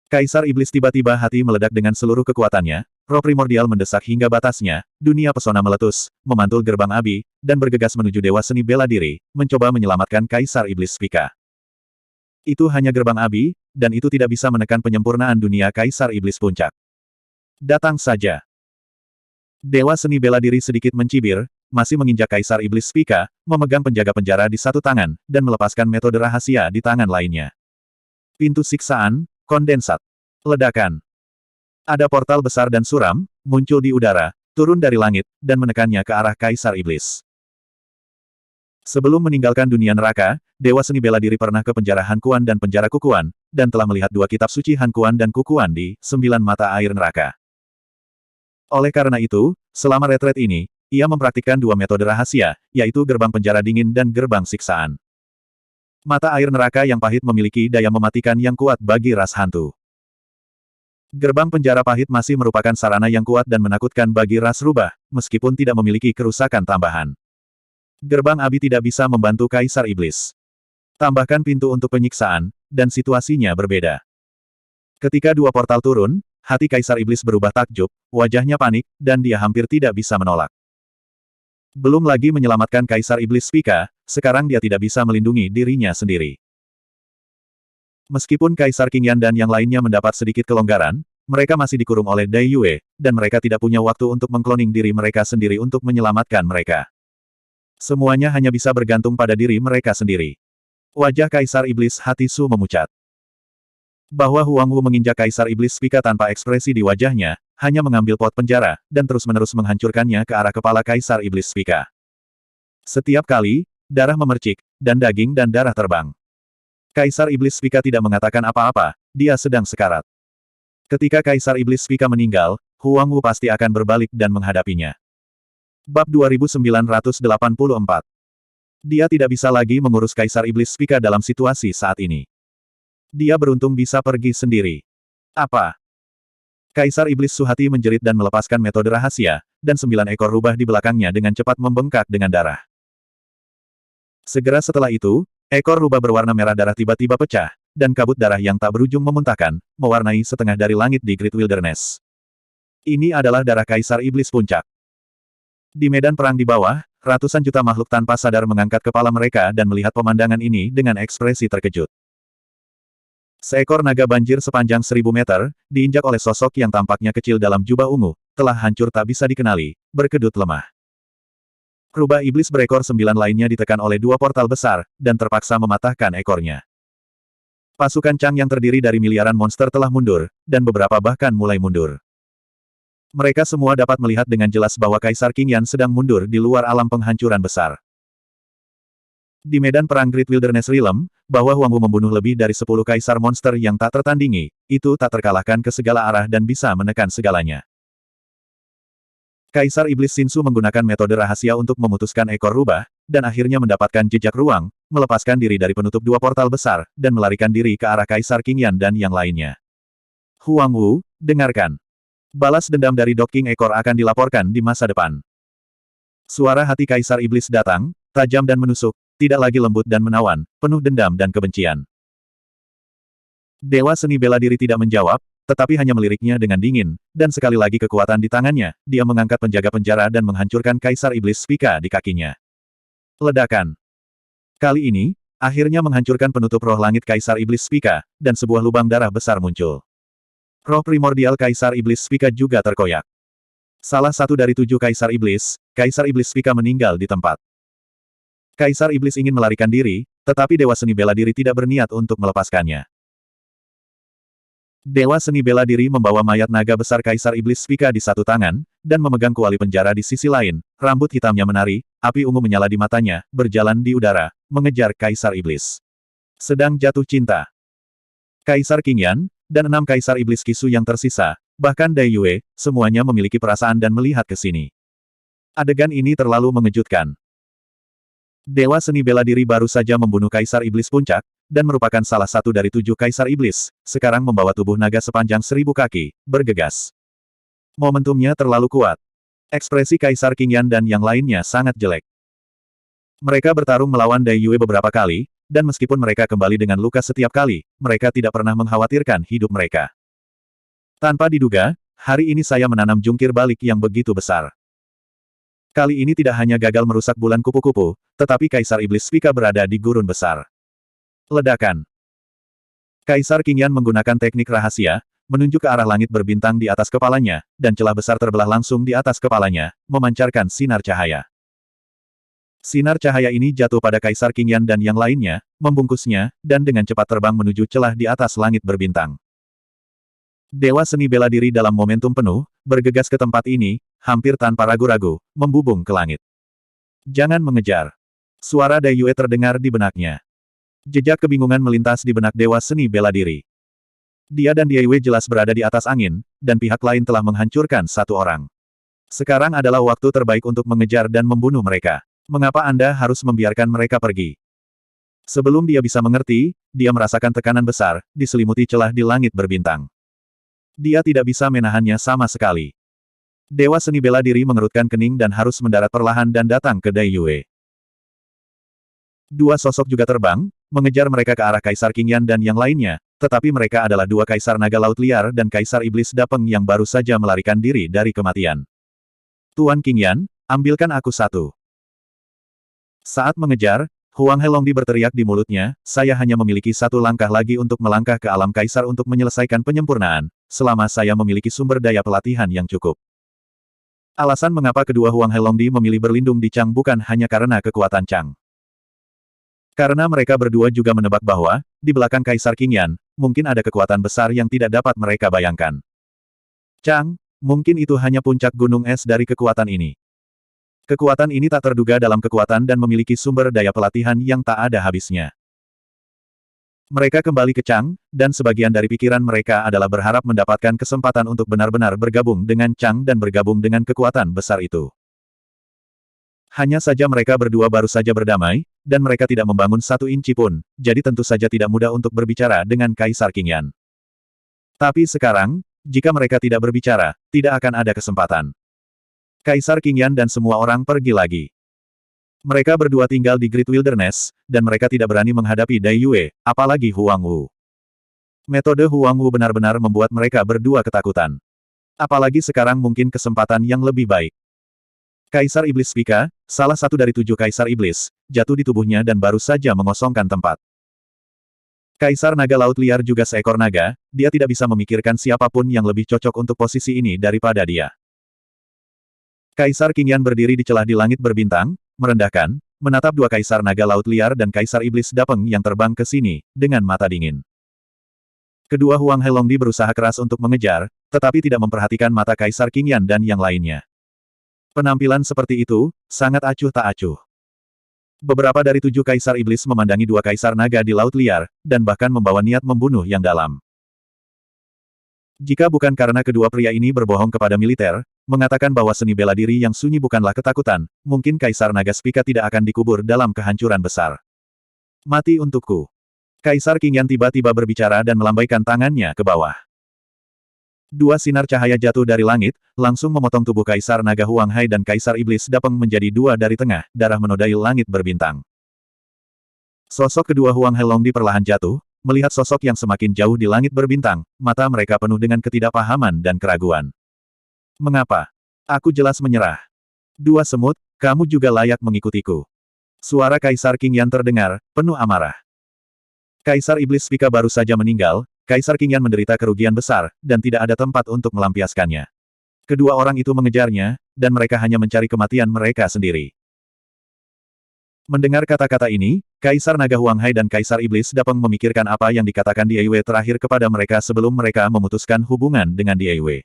Kaisar Iblis tiba-tiba hati meledak dengan seluruh kekuatannya, roh primordial mendesak hingga batasnya, dunia pesona meletus, memantul gerbang api, dan bergegas menuju dewa seni bela diri, mencoba menyelamatkan Kaisar Iblis Spika. Itu hanya gerbang api, dan itu tidak bisa menekan penyempurnaan dunia Kaisar Iblis Puncak. Datang saja. Dewa seni bela diri sedikit mencibir, masih menginjak Kaisar Iblis Spika, memegang penjaga penjara di satu tangan, dan melepaskan metode rahasia di tangan lainnya. Pintu siksaan, kondensat. Ledakan. Ada portal besar dan suram, muncul di udara, turun dari langit, dan menekannya ke arah Kaisar Iblis. Sebelum meninggalkan dunia neraka, Dewa Seni Bela Diri pernah ke penjara Han Kuan dan penjara Kukuan, dan telah melihat 2 kitab suci Han Kuan dan Kukuan di 9 mata air neraka. Oleh karena itu, selama retret ini, ia mempraktikkan 2 metode rahasia, yaitu gerbang penjara dingin dan gerbang siksaan. Mata air neraka yang pahit memiliki daya mematikan yang kuat bagi ras hantu. Gerbang penjara pahit masih merupakan sarana yang kuat dan menakutkan bagi ras rubah, meskipun tidak memiliki kerusakan tambahan. Gerbang api tidak bisa membantu Kaisar Iblis. Tambahkan pintu untuk penyiksaan, dan situasinya berbeda. Ketika 2 portal turun, hati Kaisar Iblis berubah takjub, wajahnya panik, dan dia hampir tidak bisa menolak. Belum lagi menyelamatkan Kaisar Iblis Spika, sekarang dia tidak bisa melindungi dirinya sendiri. Meskipun Kaisar Qingyan dan yang lainnya mendapat sedikit kelonggaran, mereka masih dikurung oleh Dai Yue, dan mereka tidak punya waktu untuk mengkloning diri mereka sendiri untuk menyelamatkan mereka. Semuanya hanya bisa bergantung pada diri mereka sendiri. Wajah Kaisar Iblis Hati Su memucat. Bahwa Huangwu menginjak Kaisar Iblis Spika tanpa ekspresi di wajahnya, hanya mengambil pot penjara, dan terus-menerus menghancurkannya ke arah kepala Kaisar Iblis Spika. Setiap kali, darah memercik, dan daging dan darah terbang. Kaisar Iblis Spika tidak mengatakan apa-apa, dia sedang sekarat. Ketika Kaisar Iblis Pika meninggal, Huang Wu pasti akan berbalik dan menghadapinya. Bab 2984. Dia tidak bisa lagi mengurus Kaisar Iblis Pika dalam situasi saat ini. Dia beruntung bisa pergi sendiri. Apa? Kaisar Iblis Suhati menjerit dan melepaskan metode rahasia, dan 9 ekor rubah di belakangnya dengan cepat membengkak dengan darah. Segera setelah itu, ekor rubah berwarna merah darah tiba-tiba pecah, dan kabut darah yang tak berujung memuntahkan, mewarnai setengah dari langit di Great Wilderness. Ini adalah darah Kaisar Iblis Puncak. Di medan perang di bawah, ratusan juta makhluk tanpa sadar mengangkat kepala mereka dan melihat pemandangan ini dengan ekspresi terkejut. Seekor naga banjir sepanjang 1000 meter, diinjak oleh sosok yang tampaknya kecil dalam jubah ungu, telah hancur tak bisa dikenali, berkedut lemah. Rubah iblis berekor 9 lainnya ditekan oleh 2 portal besar, dan terpaksa mematahkan ekornya. Pasukan Chang yang terdiri dari miliaran monster telah mundur, dan beberapa bahkan mulai mundur. Mereka semua dapat melihat dengan jelas bahwa Kaisar Qingyan sedang mundur di luar alam penghancuran besar. Di medan perang Great Wilderness Realm, bahwa Huang Wu membunuh lebih dari 10 kaisar monster yang tak tertandingi, itu tak terkalahkan ke segala arah dan bisa menekan segalanya. Kaisar Iblis Sinsu menggunakan metode rahasia untuk memutuskan ekor rubah, dan akhirnya mendapatkan jejak ruang, melepaskan diri dari penutup 2 portal besar, dan melarikan diri ke arah Kaisar Qingyan dan yang lainnya. Huang Wu, dengarkan. Balas dendam dari Dog King ekor akan dilaporkan di masa depan. Suara hati Kaisar Iblis datang, tajam dan menusuk, tidak lagi lembut dan menawan, penuh dendam dan kebencian. Dewa Seni Bela Diri tidak menjawab, tetapi hanya meliriknya dengan dingin, dan sekali lagi kekuatan di tangannya, dia mengangkat penjaga penjara dan menghancurkan Kaisar Iblis Pika di kakinya. Ledakan. Kali ini, akhirnya menghancurkan penutup roh langit Kaisar Iblis Pika, dan sebuah lubang darah besar muncul. Roh primordial Kaisar Iblis Pika juga terkoyak. Salah satu dari 7 Kaisar Iblis Pika meninggal di tempat. Kaisar Iblis ingin melarikan diri, tetapi Dewa Seni Bela Diri tidak berniat untuk melepaskannya. Dewa Seni Bela Diri membawa mayat naga besar Kaisar Iblis Pika di satu tangan, dan memegang kuali penjara di sisi lain, rambut hitamnya menari, api ungu menyala di matanya, berjalan di udara, mengejar Kaisar Iblis. Sedang jatuh cinta. Kaisar Qingyan, dan 6 Kaisar Iblis Kisu yang tersisa, bahkan Dai Yue, semuanya memiliki perasaan dan melihat ke sini. Adegan ini terlalu mengejutkan. Dewa Seni Bela Diri baru saja membunuh Kaisar Iblis Puncak, dan merupakan salah satu dari 7 Kaisar Iblis, sekarang membawa tubuh naga sepanjang 1000 kaki, bergegas. Momentumnya terlalu kuat. Ekspresi Kaisar Qingyan dan yang lainnya sangat jelek. Mereka bertarung melawan Dai Yue beberapa kali, dan meskipun mereka kembali dengan luka setiap kali, mereka tidak pernah mengkhawatirkan hidup mereka. Tanpa diduga, hari ini saya menanam jungkir balik yang begitu besar. Kali ini tidak hanya gagal merusak bulan kupu-kupu, tetapi Kaisar Iblis Pika berada di gurun besar. Ledakan. Kaisar Qingyan menggunakan teknik rahasia, menunjuk ke arah langit berbintang di atas kepalanya, dan celah besar terbelah langsung di atas kepalanya, memancarkan sinar cahaya. Sinar cahaya ini jatuh pada Kaisar Qingyan dan yang lainnya, membungkusnya, dan dengan cepat terbang menuju celah di atas langit berbintang. Dewa Seni Bela Diri dalam momentum penuh, bergegas ke tempat ini, hampir tanpa ragu-ragu, membubung ke langit. Jangan mengejar. Suara Dai Yue terdengar di benaknya. Jejak kebingungan melintas di benak Dewa Seni Bela Diri. Dia dan Dai Yue jelas berada di atas angin, dan pihak lain telah menghancurkan 1 orang. Sekarang adalah waktu terbaik untuk mengejar dan membunuh mereka. Mengapa Anda harus membiarkan mereka pergi? Sebelum dia bisa mengerti, dia merasakan tekanan besar, diselimuti celah di langit berbintang. Dia tidak bisa menahannya sama sekali. Dewa Seni Bela Diri mengerutkan kening dan harus mendarat perlahan dan datang ke Dai Yue. 2 sosok juga terbang, mengejar mereka ke arah Kaisar Qingyan dan yang lainnya, tetapi mereka adalah 2 Kaisar Naga Laut Liar dan Kaisar Iblis Dapeng yang baru saja melarikan diri dari kematian. Tuan Qingyan, ambilkan aku 1. Saat mengejar, Huang Helongdi berteriak di mulutnya, saya hanya memiliki 1 langkah lagi untuk melangkah ke alam Kaisar untuk menyelesaikan penyempurnaan, selama saya memiliki sumber daya pelatihan yang cukup. Alasan mengapa kedua Huang Helongdi memilih berlindung di Chang bukan hanya karena kekuatan Chang. Karena mereka berdua juga menebak bahwa, di belakang Kaisar Qingyan, mungkin ada kekuatan besar yang tidak dapat mereka bayangkan. Chang, mungkin itu hanya puncak gunung es dari kekuatan ini. Kekuatan ini tak terduga dalam kekuatan dan memiliki sumber daya pelatihan yang tak ada habisnya. Mereka kembali ke Chang, dan sebagian dari pikiran mereka adalah berharap mendapatkan kesempatan untuk benar-benar bergabung dengan Chang dan bergabung dengan kekuatan besar itu. Hanya saja mereka berdua baru saja berdamai, dan mereka tidak membangun satu inci pun, jadi tentu saja tidak mudah untuk berbicara dengan Kaisar Qingyan. Tapi sekarang, jika mereka tidak berbicara, tidak akan ada kesempatan. Kaisar Qingyan dan semua orang pergi lagi. Mereka berdua tinggal di Great Wilderness, dan mereka tidak berani menghadapi Dai Yue, apalagi Huang Wu. Metode Huang Wu benar-benar membuat mereka berdua ketakutan. Apalagi sekarang mungkin kesempatan yang lebih baik. Kaisar Iblis Pika, salah satu dari 7 Kaisar Iblis, jatuh di tubuhnya dan baru saja mengosongkan tempat. Kaisar Naga Laut Liar juga seekor naga, dia tidak bisa memikirkan siapapun yang lebih cocok untuk posisi ini daripada dia. Kaisar Qingyan berdiri di celah di langit berbintang, merendahkan, menatap 2 Kaisar Naga Laut Liar dan Kaisar Iblis Dapeng yang terbang ke sini, dengan mata dingin. Kedua Huang Helongdi berusaha keras untuk mengejar, tetapi tidak memperhatikan mata Kaisar Qingyan dan yang lainnya. Penampilan seperti itu, sangat acuh tak acuh. Beberapa dari 7 Kaisar Iblis memandangi 2 Kaisar Naga di Laut Liar, dan bahkan membawa niat membunuh yang dalam. Jika bukan karena kedua pria ini berbohong kepada militer, mengatakan bahwa seni bela diri yang sunyi bukanlah ketakutan, mungkin Kaisar Naga Spika tidak akan dikubur dalam kehancuran besar. Mati untukku. Kaisar Qingyan tiba-tiba berbicara dan melambaikan tangannya ke bawah. 2 sinar cahaya jatuh dari langit, langsung memotong tubuh Kaisar Naga Huang Hai dan Kaisar Iblis Dapeng menjadi 2 dari tengah, darah menodai langit berbintang. Sosok kedua Huang Helongdi perlahan jatuh, melihat sosok yang semakin jauh di langit berbintang, mata mereka penuh dengan ketidakpahaman dan keraguan. Mengapa? Aku jelas menyerah. 2 semut, kamu juga layak mengikutiku. Suara Kaisar Qingyan terdengar, penuh amarah. Kaisar Iblis Pika baru saja meninggal, Kaisar Qingyan menderita kerugian besar, dan tidak ada tempat untuk melampiaskannya. Kedua orang itu mengejarnya, dan mereka hanya mencari kematian mereka sendiri. Mendengar kata-kata ini, Kaisar Naga Huang Hai dan Kaisar Iblis Dapeng memikirkan apa yang dikatakan Dai Yue terakhir kepada mereka sebelum mereka memutuskan hubungan dengan Dai Yue.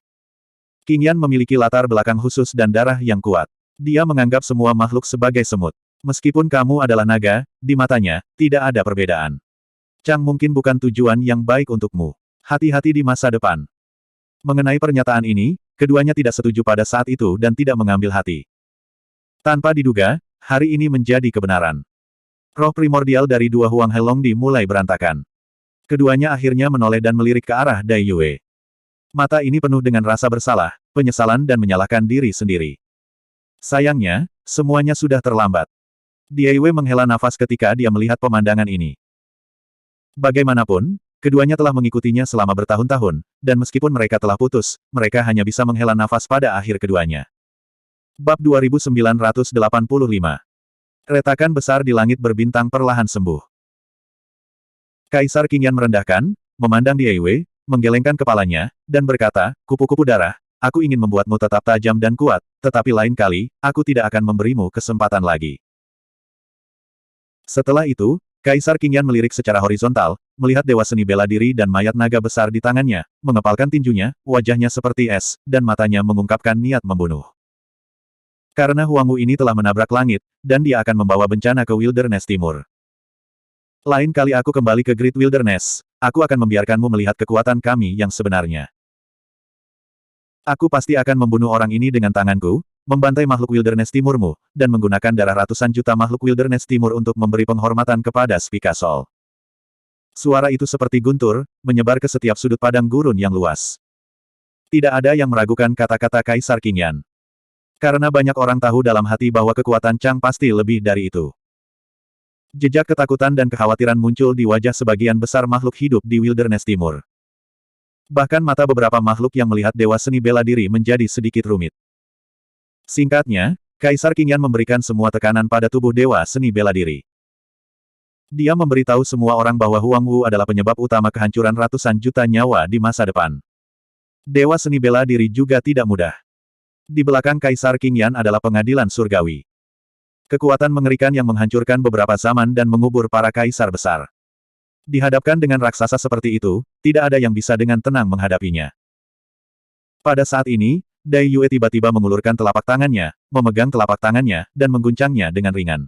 Qingyan memiliki latar belakang khusus dan darah yang kuat. Dia menganggap semua makhluk sebagai semut. Meskipun kamu adalah naga, di matanya, tidak ada perbedaan. Chang mungkin bukan tujuan yang baik untukmu. Hati-hati di masa depan. Mengenai pernyataan ini, keduanya tidak setuju pada saat itu dan tidak mengambil hati. Tanpa diduga, hari ini menjadi kebenaran. Roh primordial dari 2 Huang Helongdi mulai berantakan. Keduanya akhirnya menoleh dan melirik ke arah Dai Yue. Mata ini penuh dengan rasa bersalah, penyesalan dan menyalahkan diri sendiri. Sayangnya, semuanya sudah terlambat. Dai Yue menghela nafas ketika dia melihat pemandangan ini. Bagaimanapun, keduanya telah mengikutinya selama bertahun-tahun, dan meskipun mereka telah putus, mereka hanya bisa menghela nafas pada akhir keduanya. Bab 2985. Retakan besar di langit berbintang perlahan sembuh. Kaisar Qingyan merendahkan, memandang Dai Yue, menggelengkan kepalanya, dan berkata, kupu-kupu darah, aku ingin membuatmu tetap tajam dan kuat, tetapi lain kali, aku tidak akan memberimu kesempatan lagi. Setelah itu, Kaisar Qingyan melirik secara horizontal, melihat dewa seni bela diri dan mayat naga besar di tangannya, mengepalkan tinjunya, wajahnya seperti es, dan matanya mengungkapkan niat membunuh. Karena Huang Wu ini telah menabrak langit, dan dia akan membawa bencana ke Wilderness Timur. Lain kali aku kembali ke Great Wilderness, aku akan membiarkanmu melihat kekuatan kami yang sebenarnya. Aku pasti akan membunuh orang ini dengan tanganku, membantai makhluk Wilderness Timurmu, dan menggunakan darah ratusan juta makhluk Wilderness Timur untuk memberi penghormatan kepada Spica Sol. Suara itu seperti guntur, menyebar ke setiap sudut padang gurun yang luas. Tidak ada yang meragukan kata-kata Kaisar Qingyan. Karena banyak orang tahu dalam hati bahwa kekuatan Chang pasti lebih dari itu. Jejak ketakutan dan kekhawatiran muncul di wajah sebagian besar makhluk hidup di Wilderness Timur. Bahkan mata beberapa makhluk yang melihat dewa seni bela diri menjadi sedikit rumit. Singkatnya, Kaisar Qingyan memberikan semua tekanan pada tubuh dewa seni bela diri. Dia memberitahu semua orang bahwa Huang Wu adalah penyebab utama kehancuran ratusan juta nyawa di masa depan. Dewa seni bela diri juga tidak mudah. Di belakang Kaisar Qingyan adalah pengadilan surgawi. Kekuatan mengerikan yang menghancurkan beberapa zaman dan mengubur para kaisar besar. Dihadapkan dengan raksasa seperti itu, tidak ada yang bisa dengan tenang menghadapinya. Pada saat ini, Dai Yue tiba-tiba mengulurkan telapak tangannya, memegang telapak tangannya, dan mengguncangnya dengan ringan.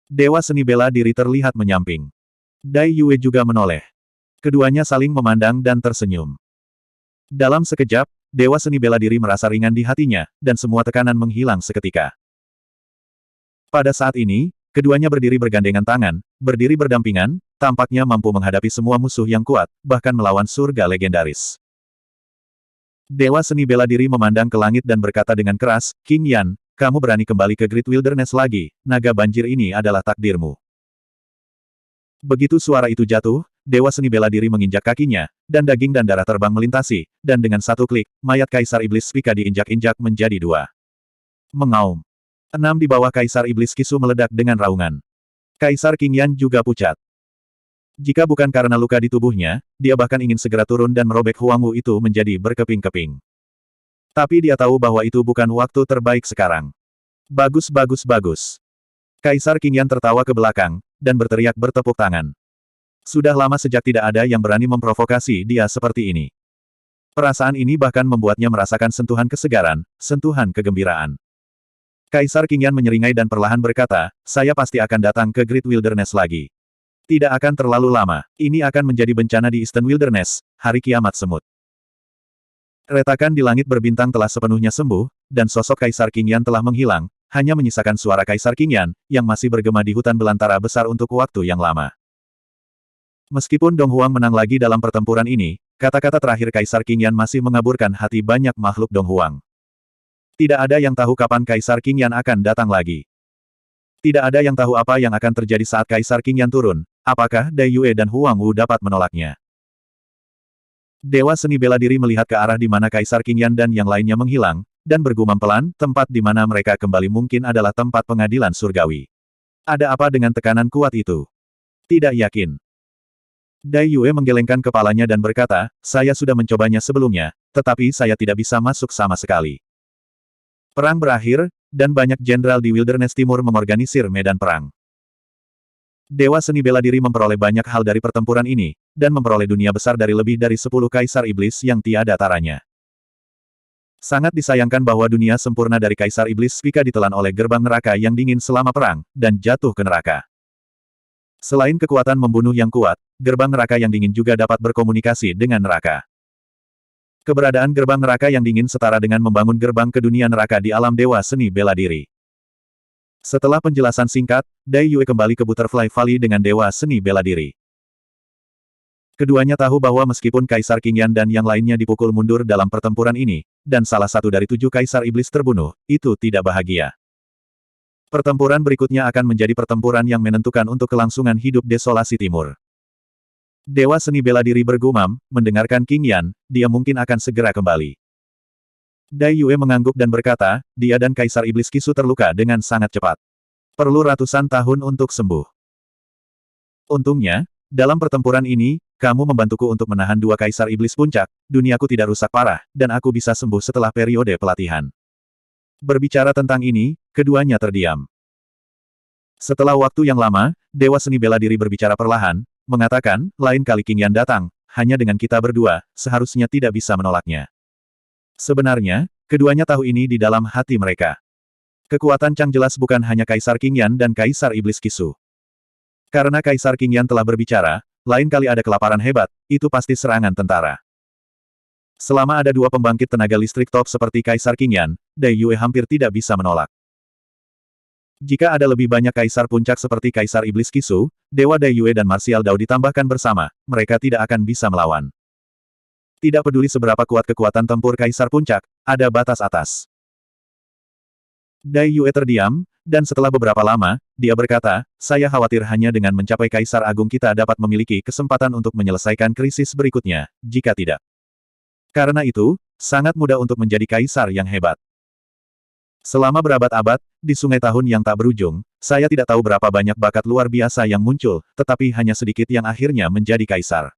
Dewa seni bela diri terlihat menyamping. Dai Yue juga menoleh. Keduanya saling memandang dan tersenyum. Dalam sekejap, Dewa Seni Bela Diri merasa ringan di hatinya, dan semua tekanan menghilang seketika. Pada saat ini, keduanya berdiri bergandengan tangan, berdiri berdampingan, tampaknya mampu menghadapi semua musuh yang kuat, bahkan melawan surga legendaris. Dewa Seni Bela Diri memandang ke langit dan berkata dengan keras, King Yan, kamu berani kembali ke Great Wilderness lagi, naga banjir ini adalah takdirmu. Begitu suara itu jatuh, Dewa Seni Bela Diri menginjak kakinya, dan daging dan darah terbang melintasi, dan dengan satu klik, mayat Kaisar Iblis Pika diinjak-injak menjadi dua. Mengaum. 6 di bawah Kaisar Iblis Kisu meledak dengan raungan. Kaisar King Yan juga pucat. Jika bukan karena luka di tubuhnya, dia bahkan ingin segera turun dan merobek Huang Wu itu menjadi berkeping-keping. Tapi dia tahu bahwa itu bukan waktu terbaik sekarang. Bagus bagus bagus. Kaisar King Yan tertawa ke belakang, dan berteriak bertepuk tangan. Sudah lama sejak tidak ada yang berani memprovokasi dia seperti ini. Perasaan ini bahkan membuatnya merasakan sentuhan kesegaran, sentuhan kegembiraan. Kaisar King Yan menyeringai dan perlahan berkata, saya pasti akan datang ke Great Wilderness lagi. Tidak akan terlalu lama, ini akan menjadi bencana di Eastern Wilderness, hari kiamat semut. Retakan di langit berbintang telah sepenuhnya sembuh, dan sosok Kaisar King Yan telah menghilang, hanya menyisakan suara Kaisar King Yan, yang masih bergema di hutan belantara besar untuk waktu yang lama. Meskipun Dong Huang menang lagi dalam pertempuran ini, kata-kata terakhir Kaisar King Yan masih mengaburkan hati banyak makhluk Dong Huang. Tidak ada yang tahu kapan Kaisar King Yan akan datang lagi. Tidak ada yang tahu apa yang akan terjadi saat Kaisar King Yan turun, apakah Dai Yue dan Huang Wu dapat menolaknya. Dewa Seni Bela Diri melihat ke arah di mana Kaisar King Yan dan yang lainnya menghilang, dan bergumam pelan, tempat di mana mereka kembali mungkin adalah tempat pengadilan surgawi. Ada apa dengan tekanan kuat itu? Tidak yakin. Dai Yue menggelengkan kepalanya dan berkata, saya sudah mencobanya sebelumnya, tetapi saya tidak bisa masuk sama sekali. Perang berakhir, dan banyak jenderal di Wilderness Timur mengorganisir medan perang. Dewa Seni Bela Diri memperoleh banyak hal dari pertempuran ini, dan memperoleh dunia besar dari lebih dari 10 Kaisar Iblis yang tiada taranya. Sangat disayangkan bahwa dunia sempurna dari Kaisar Iblis Pika ditelan oleh gerbang neraka yang dingin selama perang, dan jatuh ke neraka. Selain kekuatan membunuh yang kuat, gerbang neraka yang dingin juga dapat berkomunikasi dengan neraka. Keberadaan gerbang neraka yang dingin setara dengan membangun gerbang ke dunia neraka di alam Dewa Seni Bela Diri. Setelah penjelasan singkat, Dai Yue kembali ke Butterfly Valley dengan Dewa Seni Bela Diri. Keduanya tahu bahwa meskipun Kaisar King Yan dan yang lainnya dipukul mundur dalam pertempuran ini, dan salah satu dari 7 Kaisar Iblis terbunuh, itu tidak bahagia. Pertempuran berikutnya akan menjadi pertempuran yang menentukan untuk kelangsungan hidup Desolasi Timur. Dewa Seni Bela Diri bergumam, mendengarkan King Yan, dia mungkin akan segera kembali. Dai Yue mengangguk dan berkata, dia dan Kaisar Iblis Kisu terluka dengan sangat cepat. Perlu ratusan tahun untuk sembuh. Untungnya, dalam pertempuran ini, kamu membantuku untuk menahan 2 Kaisar Iblis Puncak, duniaku tidak rusak parah, dan aku bisa sembuh setelah periode pelatihan. Berbicara tentang ini, keduanya terdiam. Setelah waktu yang lama, Dewa Seni Bela Diri berbicara perlahan, mengatakan, lain kali King Yan datang, hanya dengan kita berdua, seharusnya tidak bisa menolaknya. Sebenarnya, keduanya tahu ini di dalam hati mereka. Kekuatan Chang jelas bukan hanya Kaisar King Yan dan Kaisar Iblis Kisu. Karena Kaisar King Yan telah berbicara, lain kali ada kelaparan hebat, itu pasti serangan tentara. Selama ada 2 pembangkit tenaga listrik top seperti Kaisar King Yan, Dai Yue hampir tidak bisa menolak. Jika ada lebih banyak Kaisar Puncak seperti Kaisar Iblis Kisu, Dewa Dai Yue dan Martial Dao ditambahkan bersama, mereka tidak akan bisa melawan. Tidak peduli seberapa kuat kekuatan tempur Kaisar Puncak, ada batas atas. Dai Yue terdiam, dan setelah beberapa lama, dia berkata, saya khawatir hanya dengan mencapai Kaisar Agung kita dapat memiliki kesempatan untuk menyelesaikan krisis berikutnya, jika tidak. Karena itu, sangat mudah untuk menjadi Kaisar yang hebat. Selama berabad-abad, di sungai tahun yang tak berujung, saya tidak tahu berapa banyak bakat luar biasa yang muncul, tetapi hanya sedikit yang akhirnya menjadi Kaisar.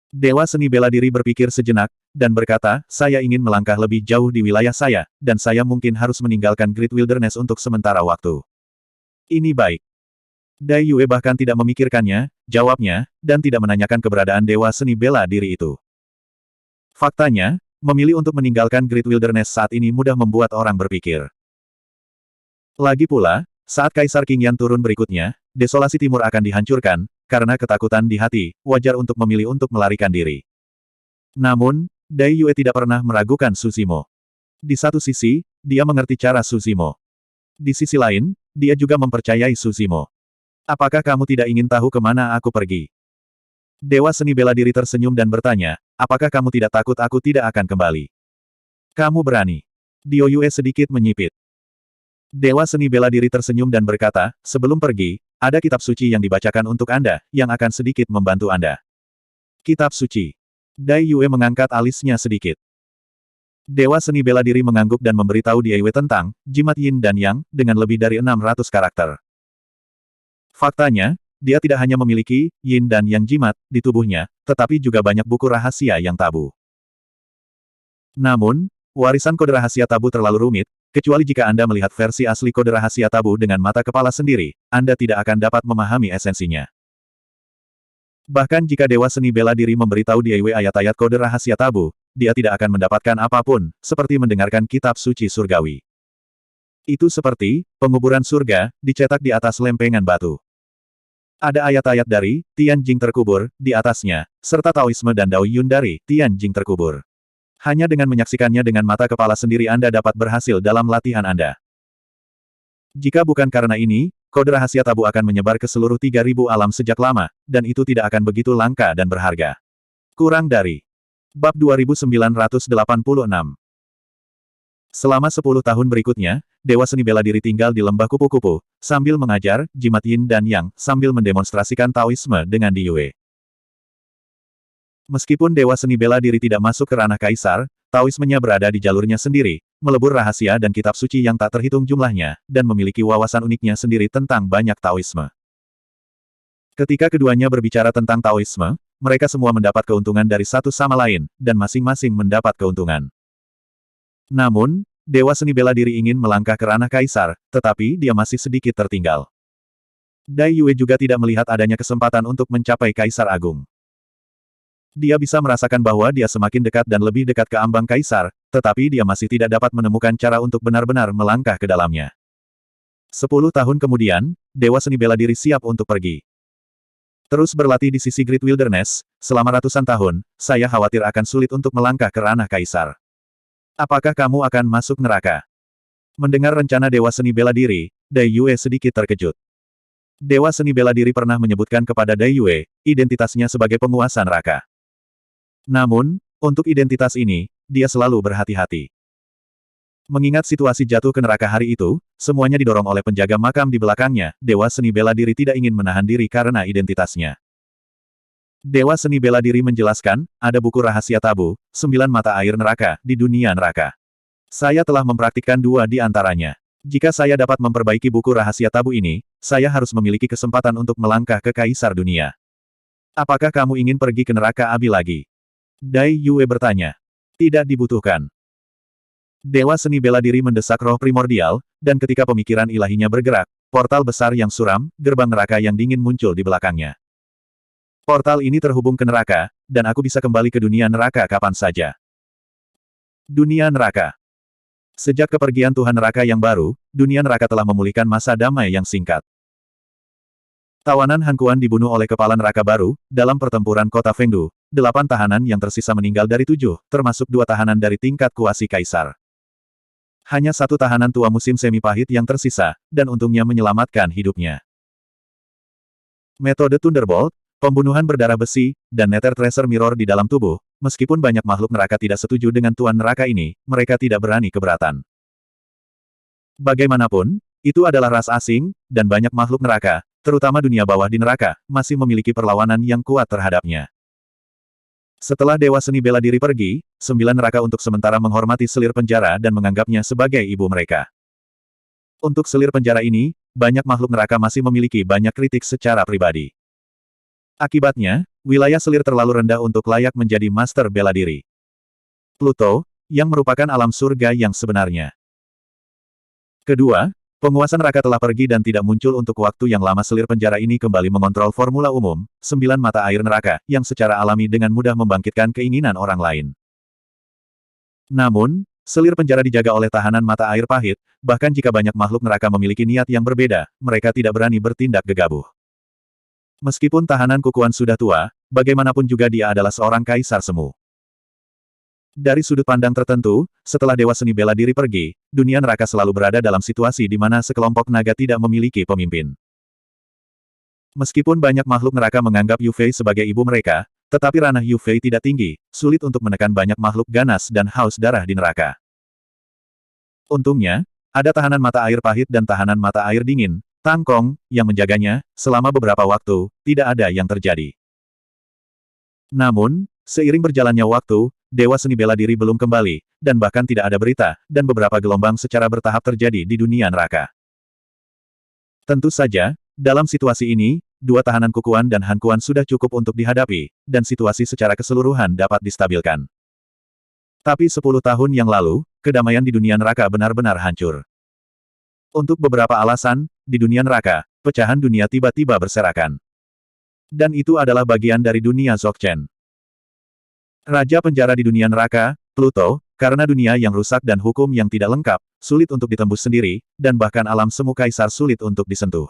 Dewa Seni Bela Diri berpikir sejenak, dan berkata, saya ingin melangkah lebih jauh di wilayah saya, dan saya mungkin harus meninggalkan Great Wilderness untuk sementara waktu. Ini baik. Dai Yue bahkan tidak memikirkannya, jawabnya, dan tidak menanyakan keberadaan Dewa Seni Bela Diri itu. Faktanya, memilih untuk meninggalkan Great Wilderness saat ini mudah membuat orang berpikir. Lagi pula, Saat Kaisar Qingyan turun berikutnya, desolasi timur akan dihancurkan, karena ketakutan di hati, wajar untuk memilih untuk melarikan diri. Namun, Dai Yue tidak pernah meragukan Su Zimo. Di satu sisi, dia mengerti cara Su Zimo. Di sisi lain, dia juga mempercayai Su Zimo. Apakah kamu tidak ingin tahu kemana aku pergi? Dewa seni bela diri tersenyum dan bertanya, apakah kamu tidak takut aku tidak akan kembali? Kamu berani. Dio Yue sedikit menyipit. Dewa seni bela diri tersenyum dan berkata, sebelum pergi, ada kitab suci yang dibacakan untuk Anda, yang akan sedikit membantu Anda. Kitab suci. Dai Yue mengangkat alisnya sedikit. Dewa seni bela diri mengangguk dan memberitahu Dai Yue tentang jimat Yin dan Yang, dengan lebih dari 600 karakter. Faktanya, dia tidak hanya memiliki Yin dan Yang jimat di tubuhnya, tetapi juga banyak buku rahasia yang tabu. Namun, warisan kode rahasia tabu terlalu rumit, kecuali jika Anda melihat versi asli kode rahasia tabu dengan mata kepala sendiri, Anda tidak akan dapat memahami esensinya. Bahkan jika Dewa Seni Bela Diri memberitahu Dai Yue ayat-ayat kode rahasia tabu, dia tidak akan mendapatkan apapun, seperti mendengarkan kitab suci surgawi. Itu seperti penguburan surga, dicetak di atas lempengan batu. Ada ayat-ayat dari Tian Jing terkubur di atasnya, serta Taoisme dan Dao Yun dari Tian Jing terkubur. Hanya dengan menyaksikannya dengan mata kepala sendiri Anda dapat berhasil dalam latihan Anda. Jika bukan karena ini, kode rahasia tabu akan menyebar ke seluruh 3.000 alam sejak lama, dan itu tidak akan begitu langka dan berharga. Kurang dari Bab 2986. Selama 10 tahun berikutnya, Dewa Seni Bela Diri tinggal di lembah kupu-kupu, sambil mengajar jimat Yin dan Yang, sambil mendemonstrasikan Taoisme dengan Di Yue. Meskipun Dewa Seni Bela Diri tidak masuk ke ranah kaisar, Taoismenya berada di jalurnya sendiri, melebur rahasia dan kitab suci yang tak terhitung jumlahnya, dan memiliki wawasan uniknya sendiri tentang banyak Taoisme. Ketika keduanya berbicara tentang Taoisme, mereka semua mendapat keuntungan dari satu sama lain, dan masing-masing mendapat keuntungan. Namun, Dewa Seni Bela Diri ingin melangkah ke ranah kaisar, tetapi dia masih sedikit tertinggal. Dai Yue juga tidak melihat adanya kesempatan untuk mencapai Kaisar Agung. Dia bisa merasakan bahwa dia semakin dekat dan lebih dekat ke ambang kaisar, tetapi dia masih tidak dapat menemukan cara untuk benar-benar melangkah ke dalamnya. 10 tahun kemudian, Dewa Seni Bela Diri siap untuk pergi. Terus berlatih di sisi Great Wilderness, selama ratusan tahun, saya khawatir akan sulit untuk melangkah ke ranah kaisar. Apakah kamu akan masuk neraka? Mendengar rencana Dewa Seni Bela Diri, Dai Yue sedikit terkejut. Dewa Seni Bela Diri pernah menyebutkan kepada Dai Yue, identitasnya sebagai penguasa neraka. Namun, untuk identitas ini, dia selalu berhati-hati. Mengingat situasi jatuh ke neraka hari itu, semuanya didorong oleh penjaga makam di belakangnya, Dewa Seni Bela Diri tidak ingin menahan diri karena identitasnya. Dewa Seni Bela Diri menjelaskan, ada buku rahasia tabu, 9 mata air neraka, di dunia neraka. Saya telah mempraktikkan 2 di antaranya. Jika saya dapat memperbaiki buku rahasia tabu ini, saya harus memiliki kesempatan untuk melangkah ke Kaisar Dunia. Apakah kamu ingin pergi ke neraka api lagi? Dai Yue bertanya. Tidak dibutuhkan. Dewa Seni Bela Diri mendesak roh primordial, dan ketika pemikiran ilahinya bergerak, portal besar yang suram, gerbang neraka yang dingin muncul di belakangnya. Portal ini terhubung ke neraka, dan aku bisa kembali ke dunia neraka kapan saja. Dunia neraka. Sejak kepergian Tuhan Neraka yang baru, dunia neraka telah memulihkan masa damai yang singkat. Tawanan Han Kuan dibunuh oleh kepala neraka baru, dalam pertempuran kota Fengdu. 8 tahanan yang tersisa meninggal dari 7, termasuk 2 tahanan dari tingkat kuasi kaisar. Hanya 1 tahanan tua musim semi pahit yang tersisa, dan untungnya menyelamatkan hidupnya. Metode Thunderbolt, pembunuhan berdarah besi, dan Nether Treasure Mirror di dalam tubuh, meskipun banyak makhluk neraka tidak setuju dengan Tuan Neraka ini, mereka tidak berani keberatan. Bagaimanapun, itu adalah ras asing, dan banyak makhluk neraka, terutama dunia bawah di neraka, masih memiliki perlawanan yang kuat terhadapnya. Setelah Dewa Seni Bela Diri pergi, 9 neraka untuk sementara menghormati selir penjara dan menganggapnya sebagai ibu mereka. Untuk selir penjara ini, banyak makhluk neraka masih memiliki banyak kritik secara pribadi. Akibatnya, wilayah selir terlalu rendah untuk layak menjadi master bela diri. Pluto, yang merupakan alam surga yang sebenarnya. Kedua, penguasa neraka telah pergi dan tidak muncul untuk waktu yang lama. Selir penjara ini kembali mengontrol formula umum, 9 mata air neraka, yang secara alami dengan mudah membangkitkan keinginan orang lain. Namun, Selir penjara dijaga oleh tahanan mata air pahit, bahkan jika banyak makhluk neraka memiliki niat yang berbeda, mereka tidak berani bertindak gegabah. Meskipun tahanan kukuan sudah tua, bagaimanapun juga dia adalah seorang kaisar semu. Dari sudut pandang tertentu, setelah Dewa Seni Bela Diri pergi, dunia neraka selalu berada dalam situasi di mana sekelompok naga tidak memiliki pemimpin. Meskipun banyak makhluk neraka menganggap Yu Fei sebagai ibu mereka, tetapi ranah Yu Fei tidak tinggi, sulit untuk menekan banyak makhluk ganas dan haus darah di neraka. Untungnya, ada tahanan mata air pahit dan tahanan mata air dingin, Tang Kong, yang menjaganya, selama beberapa waktu, tidak ada yang terjadi. Namun, seiring berjalannya waktu, Dewa Seni Bela Diri belum kembali, dan bahkan tidak ada berita, dan beberapa gelombang secara bertahap terjadi di dunia neraka. Tentu saja, dalam situasi ini, dua tahanan kukuan dan Han Kuan sudah cukup untuk dihadapi, dan situasi secara keseluruhan dapat distabilkan. Tapi 10 tahun yang lalu, kedamaian di dunia neraka benar-benar hancur. Untuk beberapa alasan, di dunia neraka, pecahan dunia tiba-tiba berserakan. Dan itu adalah bagian dari dunia Dzogchen. Raja penjara di dunia neraka, Pluto, karena dunia yang rusak dan hukum yang tidak lengkap, sulit untuk ditembus sendiri, dan bahkan alam semu kaisar sulit untuk disentuh.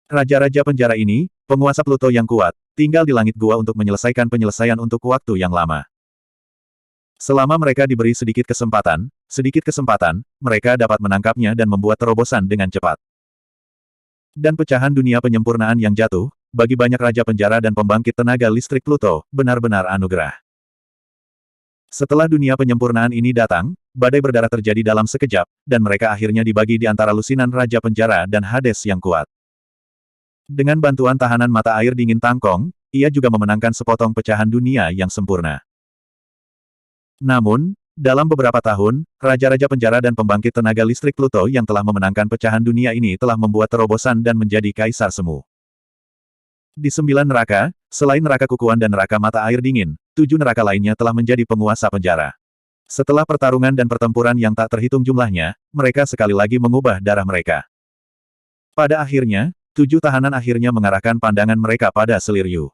Raja-raja penjara ini, penguasa Pluto yang kuat, tinggal di langit gua untuk menyelesaikan penyelesaian untuk waktu yang lama. Selama mereka diberi sedikit kesempatan, mereka dapat menangkapnya dan membuat terobosan dengan cepat. Dan pecahan dunia penyempurnaan yang jatuh, bagi banyak raja penjara dan pembangkit tenaga listrik Pluto, benar-benar anugerah. Setelah dunia penyempurnaan ini datang, badai berdarah terjadi dalam sekejap, dan mereka akhirnya dibagi di antara lusinan raja penjara dan Hades yang kuat. Dengan bantuan tahanan mata air dingin Tang Kong, ia juga memenangkan sepotong pecahan dunia yang sempurna. Namun, dalam beberapa tahun, raja-raja penjara dan pembangkit tenaga listrik Pluto yang telah memenangkan pecahan dunia ini telah membuat terobosan dan menjadi kaisar semu. Di 9 neraka, selain neraka kukuan dan neraka mata air dingin, 7 neraka lainnya telah menjadi penguasa penjara. Setelah pertarungan dan pertempuran yang tak terhitung jumlahnya, mereka sekali lagi mengubah darah mereka. Pada akhirnya, 7 tahanan akhirnya mengarahkan pandangan mereka pada selir Yu.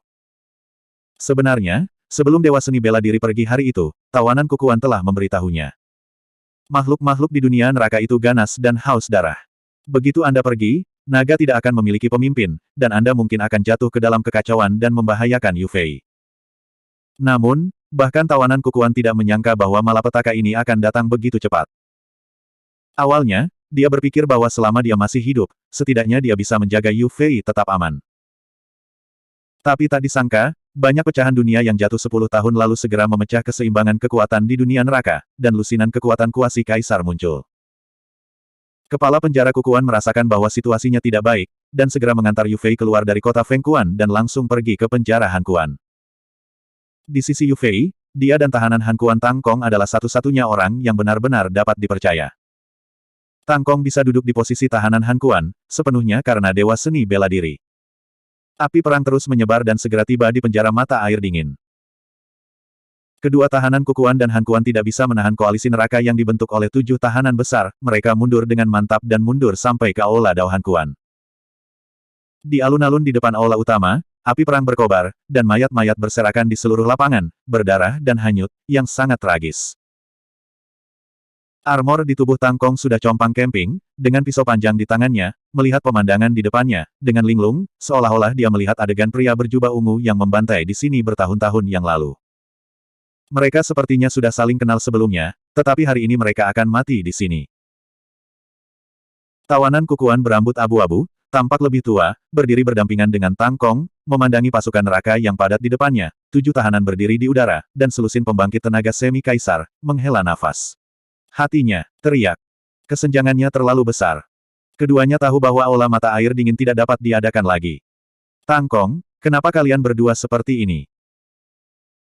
Sebenarnya, sebelum Dewa Seni Bela Diri pergi hari itu, tawanan kukuan telah memberitahunya. Makhluk-makhluk di dunia neraka itu ganas dan haus darah. Begitu Anda pergi, naga tidak akan memiliki pemimpin, dan Anda mungkin akan jatuh ke dalam kekacauan dan membahayakan Yu Fei. Namun, bahkan tawanan kukuan tidak menyangka bahwa malapetaka ini akan datang begitu cepat. Awalnya, dia berpikir bahwa selama dia masih hidup, setidaknya dia bisa menjaga Yu Fei tetap aman. Tapi tak disangka, banyak pecahan dunia yang jatuh 10 tahun lalu segera memecah keseimbangan kekuatan di dunia neraka, dan lusinan kekuatan kuasi kaisar muncul. Kepala penjara kukuan merasakan bahwa situasinya tidak baik, dan segera mengantar Yu Fei keluar dari kota Feng Kuan dan langsung pergi ke penjara Han Kuan. Di sisi Yu Fei, dia dan tahanan Han Kuan Tang Kong adalah satu-satunya orang yang benar-benar dapat dipercaya. Tang Kong bisa duduk di posisi tahanan Han Kuan, sepenuhnya karena Dewa Seni Bela Diri. Api perang terus menyebar dan segera tiba di penjara mata air dingin. Kedua tahanan kukuan dan Han Kuan tidak bisa menahan koalisi neraka yang dibentuk oleh 7 tahanan besar, mereka mundur dengan mantap dan mundur sampai ke Aula Dao Han Kuan. Di alun-alun di depan aula utama, api perang berkobar, dan mayat-mayat berserakan di seluruh lapangan, berdarah dan hanyut, yang sangat tragis. Armor di tubuh Tang Kong sudah compang camping, dengan pisau panjang di tangannya, melihat pemandangan di depannya, dengan linglung, seolah-olah dia melihat adegan pria berjubah ungu yang membantai di sini bertahun-tahun yang lalu. Mereka sepertinya sudah saling kenal sebelumnya, tetapi hari ini mereka akan mati di sini. Tawanan kukuan berambut abu-abu, tampak lebih tua, berdiri berdampingan dengan Tang Kong, memandangi pasukan neraka yang padat di depannya, 7 tahanan berdiri di udara, dan selusin pembangkit tenaga semi-kaisar, menghela nafas. Hatinya teriak. Kesenjangannya terlalu besar. Keduanya tahu bahwa aula mata air dingin tidak dapat diadakan lagi. Tang Kong, kenapa kalian berdua seperti ini?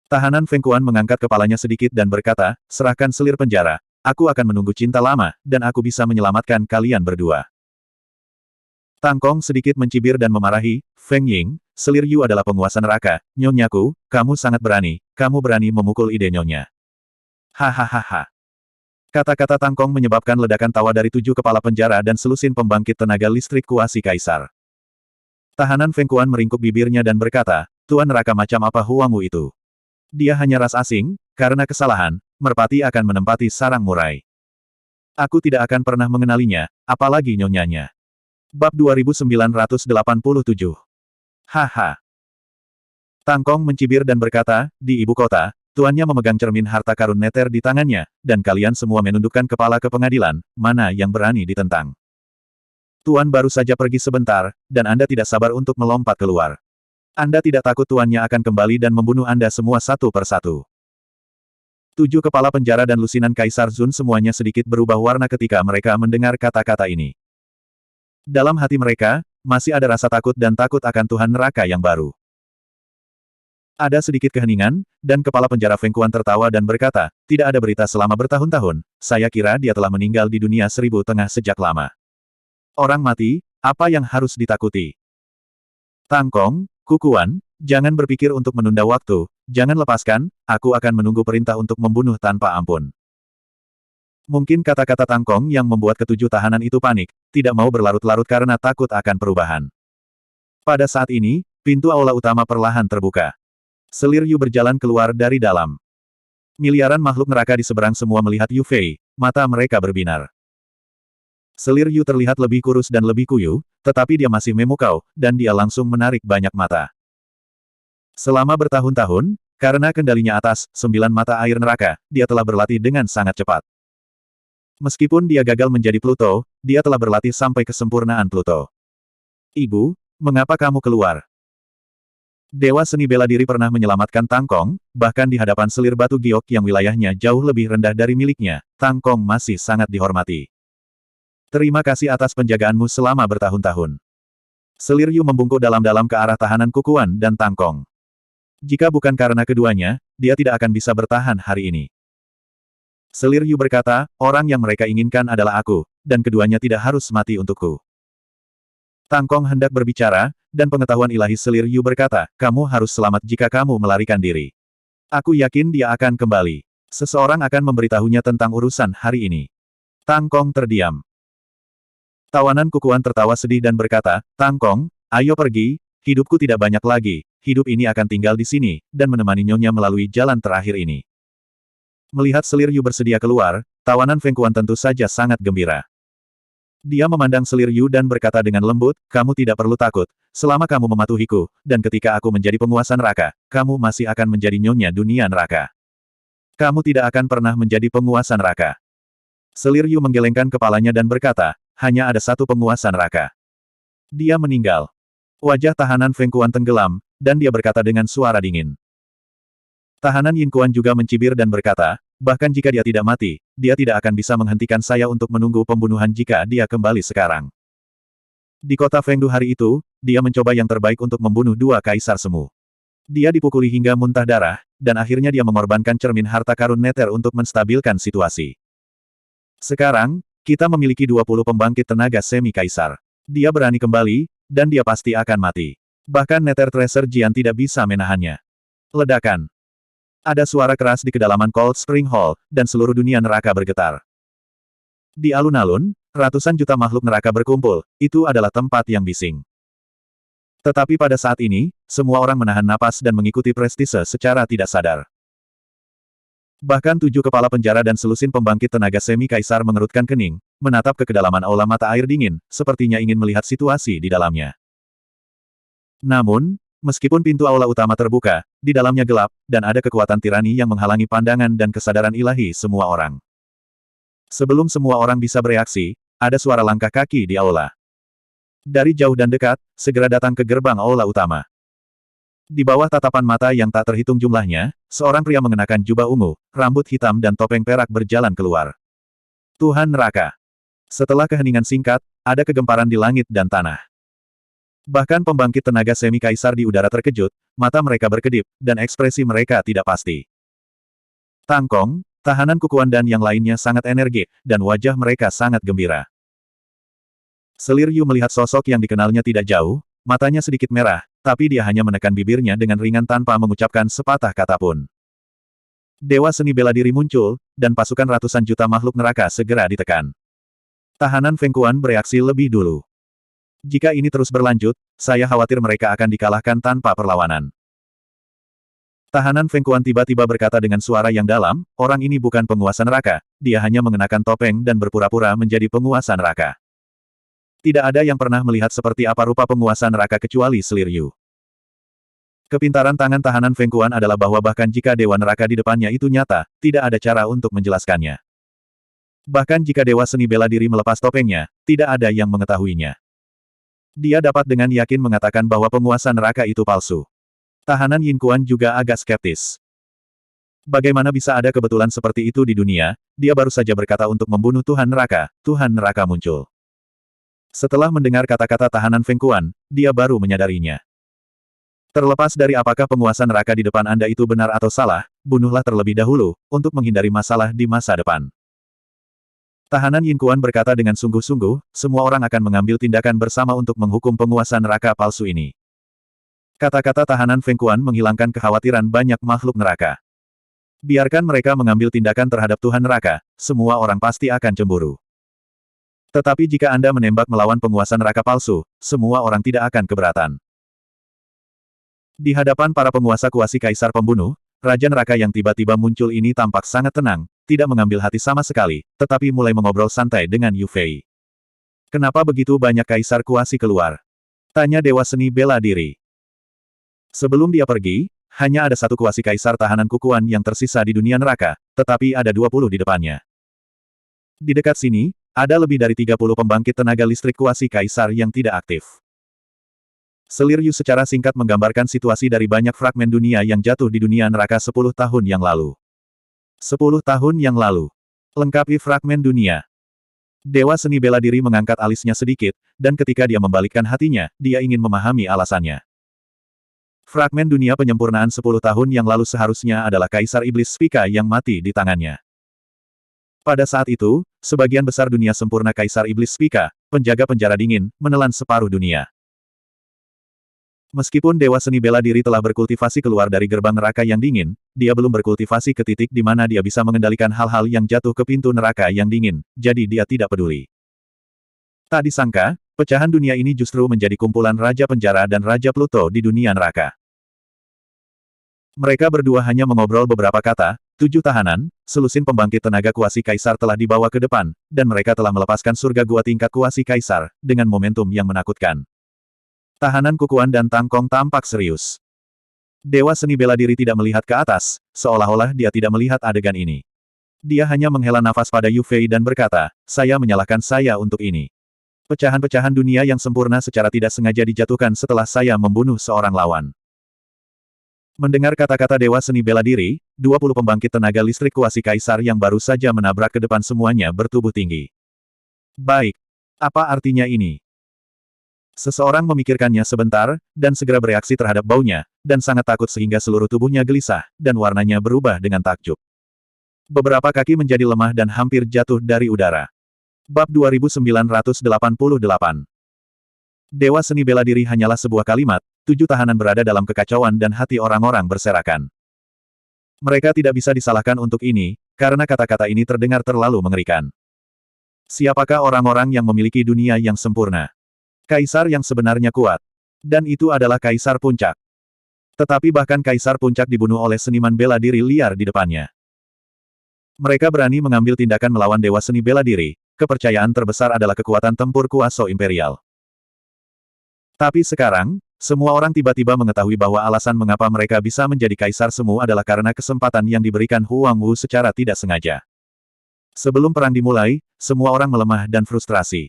Tahanan Feng Kuan mengangkat kepalanya sedikit dan berkata, serahkan selir penjara, aku akan menunggu cinta lama, dan aku bisa menyelamatkan kalian berdua. Tang Kong sedikit mencibir dan memarahi, Feng Ying, selir Yu adalah penguasa neraka, nyonyaku, kamu sangat berani, kamu berani memukul ide nyonya. Hahaha. Kata-kata Tang Kong menyebabkan ledakan tawa dari 7 kepala penjara dan selusin pembangkit tenaga listrik kuasi kaisar. Tahanan Feng Kuan meringkuk bibirnya dan berkata, tuan neraka macam apa Huangwu itu? Dia hanya ras asing, karena kesalahan, merpati akan menempati sarang murai. Aku tidak akan pernah mengenalinya, apalagi nyonyanya. Bab 2987. Haha. Tangkong mencibir dan berkata, di ibu kota, tuannya memegang cermin harta karun neter di tangannya, dan kalian semua menundukkan kepala ke pengadilan, mana yang berani ditentang. Tuan baru saja pergi sebentar, dan Anda tidak sabar untuk melompat keluar. Anda tidak takut tuannya akan kembali dan membunuh Anda semua satu persatu. 7 kepala penjara dan lusinan Kaisar Zun semuanya sedikit berubah warna ketika mereka mendengar kata-kata ini. Dalam hati mereka, masih ada rasa takut dan takut akan Tuhan neraka yang baru. Ada sedikit keheningan, dan kepala penjara Feng Quan tertawa dan berkata, tidak ada berita selama bertahun-tahun, saya kira dia telah meninggal di dunia 1000 tengah sejak lama. Orang mati, apa yang harus ditakuti? Tangkong, Kukuan, jangan berpikir untuk menunda waktu, jangan lepaskan, aku akan menunggu perintah untuk membunuh tanpa ampun. Mungkin kata-kata Tangkong yang membuat ketujuh tahanan itu panik, tidak mau berlarut-larut karena takut akan perubahan. Pada saat ini, pintu aula utama perlahan terbuka. Selir Yu berjalan keluar dari dalam. Miliaran makhluk neraka di seberang semua melihat Yu Fei, mata mereka berbinar. Selir Yu terlihat lebih kurus dan lebih kuyu, tetapi dia masih memukau, dan dia langsung menarik banyak mata. Selama bertahun-tahun, karena kendalinya atas 9 mata air neraka, dia telah berlatih dengan sangat cepat. Meskipun dia gagal menjadi Pluto, dia telah berlatih sampai kesempurnaan Pluto. Ibu, mengapa kamu keluar? Dewa seni bela diri pernah menyelamatkan Tangkong, bahkan di hadapan selir batu giok yang wilayahnya jauh lebih rendah dari miliknya, Tangkong masih sangat dihormati. Terima kasih atas penjagaanmu selama bertahun-tahun. Selir Yu membungkuk dalam-dalam ke arah tahanan Kukuan dan Tangkong. Jika bukan karena keduanya, dia tidak akan bisa bertahan hari ini. Selir Yu berkata, orang yang mereka inginkan adalah aku, dan keduanya tidak harus mati untukku. Tangkong hendak berbicara, dan pengetahuan ilahi Selir Yu berkata, kamu harus selamat jika kamu melarikan diri. Aku yakin dia akan kembali. Seseorang akan memberitahunya tentang urusan hari ini. Tangkong terdiam. Tawanan Kukuan tertawa sedih dan berkata, Tangkong, ayo pergi, hidupku tidak banyak lagi, hidup ini akan tinggal di sini, dan menemani nyonya melalui jalan terakhir ini. Melihat Selir Yu bersedia keluar, tawanan Feng Quan tentu saja sangat gembira. Dia memandang Selir Yu dan berkata dengan lembut, kamu tidak perlu takut, selama kamu mematuhiku, dan ketika aku menjadi penguasa neraka, kamu masih akan menjadi nyonya dunia neraka. Kamu tidak akan pernah menjadi penguasa neraka. Selir Yu menggelengkan kepalanya dan berkata, hanya ada satu penguasa neraka. Dia meninggal. Wajah tahanan Feng Quan tenggelam, dan dia berkata dengan suara dingin. Tahanan Yin Kuan juga mencibir dan berkata, bahkan jika dia tidak mati, dia tidak akan bisa menghentikan saya untuk menunggu pembunuhan jika dia kembali sekarang. Di kota Fengdu hari itu, dia mencoba yang terbaik untuk membunuh 2 kaisar semu. Dia dipukuli hingga muntah darah, dan akhirnya dia mengorbankan cermin harta karun neter untuk menstabilkan situasi. Sekarang, kita memiliki 20 pembangkit tenaga semi-kaisar. Dia berani kembali, dan dia pasti akan mati. Bahkan Nether Tracer Jian tidak bisa menahannya. Ledakan. Ada suara keras di kedalaman Cold Spring Hall, dan seluruh dunia neraka bergetar. Di alun-alun, ratusan juta makhluk neraka berkumpul, itu adalah tempat yang bising. Tetapi pada saat ini, semua orang menahan napas dan mengikuti prestise secara tidak sadar. Bahkan 7 kepala penjara dan selusin pembangkit tenaga semi-kaisar mengerutkan kening, menatap ke kedalaman aula mata air dingin, sepertinya ingin melihat situasi di dalamnya. Namun, meskipun pintu aula utama terbuka, di dalamnya gelap, dan ada kekuatan tirani yang menghalangi pandangan dan kesadaran ilahi semua orang. Sebelum semua orang bisa bereaksi, ada suara langkah kaki di aula. Dari jauh dan dekat, segera datang ke gerbang aula utama. Di bawah tatapan mata yang tak terhitung jumlahnya, seorang pria mengenakan jubah ungu, rambut hitam dan topeng perak berjalan keluar. Tuhan neraka. Setelah keheningan singkat, ada kegemparan di langit dan tanah. Bahkan pembangkit tenaga semi-kaisar di udara terkejut, mata mereka berkedip, dan ekspresi mereka tidak pasti. Tangkong, tahanan Kukuan dan yang lainnya sangat energik, dan wajah mereka sangat gembira. Selir Yu melihat sosok yang dikenalnya tidak jauh, matanya sedikit merah, tapi dia hanya menekan bibirnya dengan ringan tanpa mengucapkan sepatah kata pun. Dewa seni bela diri muncul, dan pasukan ratusan juta makhluk neraka segera ditekan. Tahanan Feng Quan bereaksi lebih dulu. Jika ini terus berlanjut, saya khawatir mereka akan dikalahkan tanpa perlawanan. Tahanan Feng Kuan tiba-tiba berkata dengan suara yang dalam, orang ini bukan penguasa neraka, dia hanya mengenakan topeng dan berpura-pura menjadi penguasa neraka. Tidak ada yang pernah melihat seperti apa rupa penguasa neraka kecuali Selir Yu. Kepintaran tangan tahanan Feng Kuan adalah bahwa bahkan jika dewa neraka di depannya itu nyata, tidak ada cara untuk menjelaskannya. Bahkan jika dewa seni bela diri melepas topengnya, tidak ada yang mengetahuinya. Dia dapat dengan yakin mengatakan bahwa penguasa neraka itu palsu. Tahanan Yin Kuan juga agak skeptis. Bagaimana bisa ada kebetulan seperti itu di dunia, dia baru saja berkata untuk membunuh Tuhan Neraka muncul. Setelah mendengar kata-kata tahanan Feng Kuan, dia baru menyadarinya. Terlepas dari apakah penguasa neraka di depan Anda itu benar atau salah, bunuhlah terlebih dahulu, untuk menghindari masalah di masa depan. Tahanan Yin Kuan berkata dengan sungguh-sungguh, semua orang akan mengambil tindakan bersama untuk menghukum penguasa neraka palsu ini. Kata-kata tahanan Feng Kuan menghilangkan kekhawatiran banyak makhluk neraka. Biarkan mereka mengambil tindakan terhadap Tuhan neraka, semua orang pasti akan cemburu. Tetapi jika Anda menembak melawan penguasa neraka palsu, semua orang tidak akan keberatan. Di hadapan para penguasa kuasi kaisar pembunuh, Raja Neraka yang tiba-tiba muncul ini tampak sangat tenang, tidak mengambil hati sama sekali, tetapi mulai mengobrol santai dengan Yu Fei. Kenapa begitu banyak kaisar kuasi keluar? Tanya Dewa Seni Bela Diri. Sebelum dia pergi, hanya ada satu kuasi kaisar tahanan kukuan yang tersisa di dunia neraka, tetapi ada 20 di depannya. Di dekat sini, ada lebih dari 30 pembangkit tenaga listrik kuasi kaisar yang tidak aktif. Selir Yu secara singkat menggambarkan situasi dari banyak fragmen dunia yang jatuh di dunia neraka 10 tahun yang lalu. 10 tahun yang lalu. Lengkapi fragmen dunia. Dewa Seni Bela Diri mengangkat alisnya sedikit, dan ketika dia membalikkan hatinya, dia ingin memahami alasannya. Fragmen dunia penyempurnaan 10 tahun yang lalu seharusnya adalah Kaisar Iblis Spika yang mati di tangannya. Pada saat itu, sebagian besar dunia sempurna Kaisar Iblis Spika, penjaga penjara dingin, menelan separuh dunia. Meskipun Dewa Seni Bela Diri telah berkultivasi keluar dari gerbang neraka yang dingin, dia belum berkultivasi ke titik di mana dia bisa mengendalikan hal-hal yang jatuh ke pintu neraka yang dingin, jadi dia tidak peduli. Tak disangka, pecahan dunia ini justru menjadi kumpulan Raja Penjara dan Raja Pluto di dunia neraka. Mereka berdua hanya mengobrol beberapa kata, 7 tahanan, selusin pembangkit tenaga kuasi kaisar telah dibawa ke depan, dan mereka telah melepaskan surga gua tingkat kuasi kaisar, dengan momentum yang menakutkan. Tahanan kukuan dan tangkong tampak serius. Dewa Seni Bela Diri tidak melihat ke atas, seolah-olah dia tidak melihat adegan ini. Dia hanya menghela nafas pada Yu Fei dan berkata, saya menyalahkan saya untuk ini. Pecahan-pecahan dunia yang sempurna secara tidak sengaja dijatuhkan setelah saya membunuh seorang lawan. Mendengar kata-kata Dewa Seni Bela Diri, 20 pembangkit tenaga listrik kuasi kaisar yang baru saja menabrak ke depan semuanya bertubuh tinggi. Baik. Apa artinya ini? Seseorang memikirkannya sebentar, dan segera bereaksi terhadap baunya, dan sangat takut sehingga seluruh tubuhnya gelisah, dan warnanya berubah dengan takjub. Beberapa kaki menjadi lemah dan hampir jatuh dari udara. Bab 2988. Dewa Seni Bela Diri hanyalah sebuah kalimat, 7 tahanan berada dalam kekacauan dan hati orang-orang berserakan. Mereka tidak bisa disalahkan untuk ini, karena kata-kata ini terdengar terlalu mengerikan. Siapakah orang-orang yang memiliki dunia yang sempurna? Kaisar yang sebenarnya kuat. Dan itu adalah Kaisar Puncak. Tetapi bahkan Kaisar Puncak dibunuh oleh seniman bela diri liar di depannya. Mereka berani mengambil tindakan melawan Dewa Seni Bela Diri. Kepercayaan terbesar adalah kekuatan tempur kuaso imperial. Tapi sekarang, semua orang tiba-tiba mengetahui bahwa alasan mengapa mereka bisa menjadi kaisar semu adalah karena kesempatan yang diberikan Huang Wu secara tidak sengaja. Sebelum perang dimulai, semua orang melemah dan frustrasi.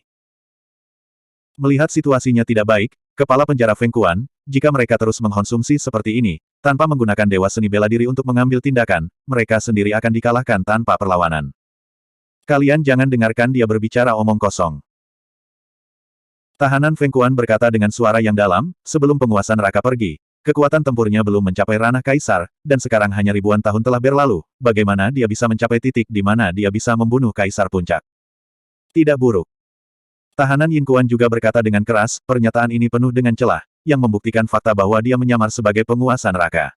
Melihat situasinya tidak baik, kepala penjara Feng Kuan, jika mereka terus mengkonsumsi seperti ini, tanpa menggunakan Dewa Seni Bela Diri untuk mengambil tindakan, mereka sendiri akan dikalahkan tanpa perlawanan. Kalian jangan dengarkan dia berbicara omong kosong. Tahanan Feng Kuan berkata dengan suara yang dalam, sebelum penguasa neraka pergi, kekuatan tempurnya belum mencapai ranah kaisar, dan sekarang hanya ribuan tahun telah berlalu, bagaimana dia bisa mencapai titik di mana dia bisa membunuh Kaisar Puncak? Tidak buruk. Tahanan Yin Kuan juga berkata dengan keras, pernyataan ini penuh dengan celah, yang membuktikan fakta bahwa dia menyamar sebagai penguasa neraka.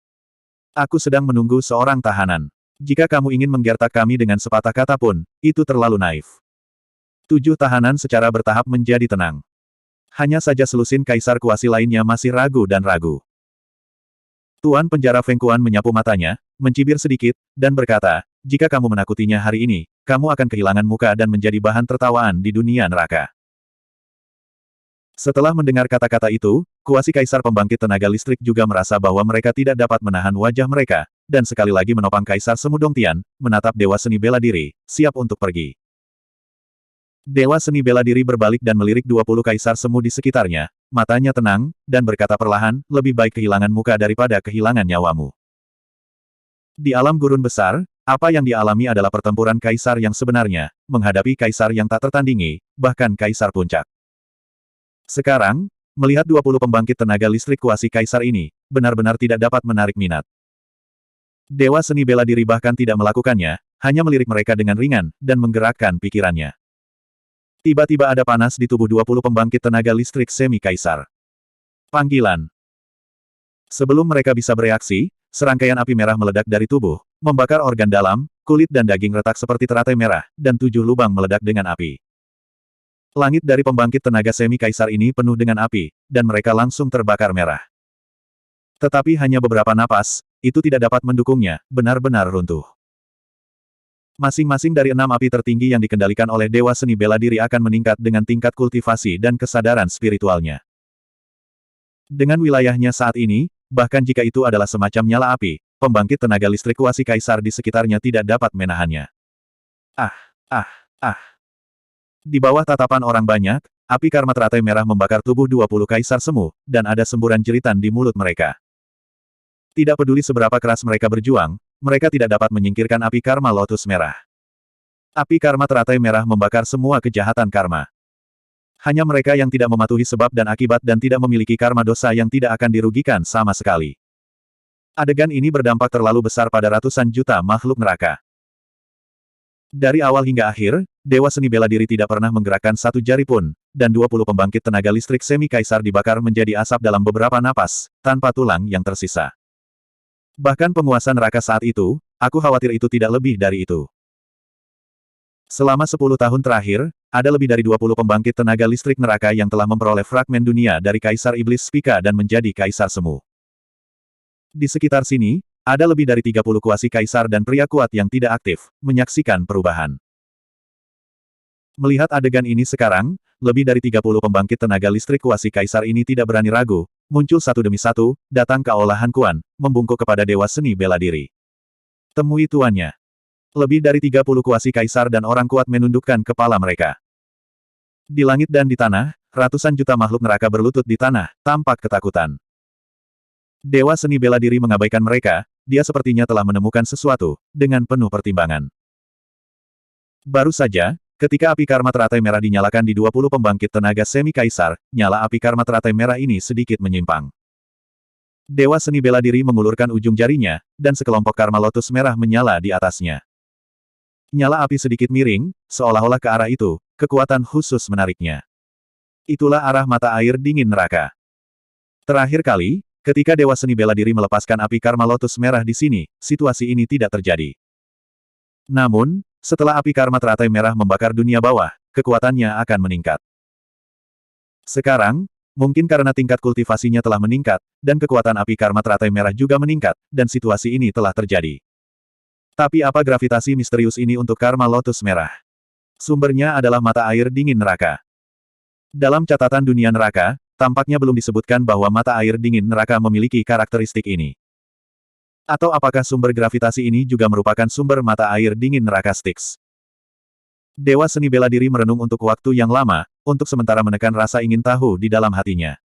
Aku sedang menunggu seorang tahanan. Jika kamu ingin menggertak kami dengan sepatah kata pun, itu terlalu naif. 7 tahanan secara bertahap menjadi tenang. Hanya saja selusin kaisar kuasi lainnya masih ragu dan ragu. Tuan penjara Feng Kuan menyapu matanya, mencibir sedikit, dan berkata, jika kamu menakutinya hari ini, kamu akan kehilangan muka dan menjadi bahan tertawaan di dunia neraka. Setelah mendengar kata-kata itu, kuasi kaisar pembangkit tenaga listrik juga merasa bahwa mereka tidak dapat menahan wajah mereka, dan sekali lagi menopang kaisar semu Dongtian, menatap dewa seni bela diri, siap untuk pergi. Dewa seni bela diri berbalik dan melirik 20 kaisar semu di sekitarnya, matanya tenang, dan berkata perlahan, lebih baik kehilangan muka daripada kehilangan nyawamu. Di alam gurun besar, apa yang dialami adalah pertempuran kaisar yang sebenarnya, menghadapi kaisar yang tak tertandingi, bahkan kaisar puncak. Sekarang, melihat 20 pembangkit tenaga listrik kuasi kaisar ini, benar-benar tidak dapat menarik minat. Dewa seni bela diri bahkan tidak melakukannya, hanya melirik mereka dengan ringan, dan menggerakkan pikirannya. Tiba-tiba ada panas di tubuh 20 pembangkit tenaga listrik semi-kaisar. Panggilan. Sebelum mereka bisa bereaksi, serangkaian api merah meledak dari tubuh, membakar organ dalam, kulit dan daging retak seperti teratai merah, dan 7 lubang meledak dengan api. Langit dari pembangkit tenaga semi-kaisar ini penuh dengan api, dan mereka langsung terbakar merah. Tetapi hanya beberapa napas, itu tidak dapat mendukungnya, benar-benar runtuh. Masing-masing dari 6 api tertinggi yang dikendalikan oleh Dewa Seni Bela Diri akan meningkat dengan tingkat kultivasi dan kesadaran spiritualnya. Dengan wilayahnya saat ini, bahkan jika itu adalah semacam nyala api, pembangkit tenaga listrik kuasi kaisar di sekitarnya tidak dapat menahannya. Ah, ah, ah. Di bawah tatapan orang banyak, api karma teratai merah membakar tubuh 20 kaisar semu, dan ada semburan jeritan di mulut mereka. Tidak peduli seberapa keras mereka berjuang, mereka tidak dapat menyingkirkan api karma lotus merah. Api karma teratai merah membakar semua kejahatan karma. Hanya mereka yang tidak mematuhi sebab dan akibat dan tidak memiliki karma dosa yang tidak akan dirugikan sama sekali. Adegan ini berdampak terlalu besar pada ratusan juta makhluk neraka. Dari awal hingga akhir, Dewa Seni Bela Diri tidak pernah menggerakkan satu jari pun, dan 20 pembangkit tenaga listrik semi-kaisar dibakar menjadi asap dalam beberapa napas, tanpa tulang yang tersisa. Bahkan penguasa neraka saat itu, aku khawatir itu tidak lebih dari itu. Selama 10 tahun terakhir, ada lebih dari 20 pembangkit tenaga listrik neraka yang telah memperoleh fragmen dunia dari Kaisar Iblis Spika dan menjadi Kaisar Semu. Di sekitar sini, ada lebih dari 30 kuasi kaisar dan pria kuat yang tidak aktif, menyaksikan perubahan. Melihat adegan ini sekarang, lebih dari 30 pembangkit tenaga listrik kuasi kaisar ini tidak berani ragu, muncul satu demi satu, datang ke aula Han Kuan, membungkuk kepada Dewa Seni Bela Diri. Temui tuannya. Lebih dari 30 kuasi kaisar dan orang kuat menundukkan kepala mereka. Di langit dan di tanah, ratusan juta makhluk neraka berlutut di tanah, tampak ketakutan. Dewa Seni Bela Diri mengabaikan mereka, dia sepertinya telah menemukan sesuatu, dengan penuh pertimbangan. Baru saja, ketika api karma teratai merah dinyalakan di 20 pembangkit tenaga semi-kaisar, nyala api karma teratai merah ini sedikit menyimpang. Dewa Seni Bela Diri mengulurkan ujung jarinya, dan sekelompok karma lotus merah menyala di atasnya. Nyala api sedikit miring, seolah-olah ke arah itu, kekuatan khusus menariknya. Itulah arah mata air dingin neraka. Terakhir kali, ketika Dewa Seni Bela Diri melepaskan api karma lotus merah di sini, situasi ini tidak terjadi. Namun, setelah api karma teratai merah membakar dunia bawah, kekuatannya akan meningkat. Sekarang, mungkin karena tingkat kultivasinya telah meningkat, dan kekuatan api karma teratai merah juga meningkat, dan situasi ini telah terjadi. Tapi apa gravitasi misterius ini untuk karma lotus merah? Sumbernya adalah mata air dingin neraka. Dalam catatan dunia neraka, tampaknya belum disebutkan bahwa mata air dingin neraka memiliki karakteristik ini. Atau apakah sumber gravitasi ini juga merupakan sumber mata air dingin neraka Styx? Dewa Seni Bela Diri merenung untuk waktu yang lama, untuk sementara menekan rasa ingin tahu di dalam hatinya.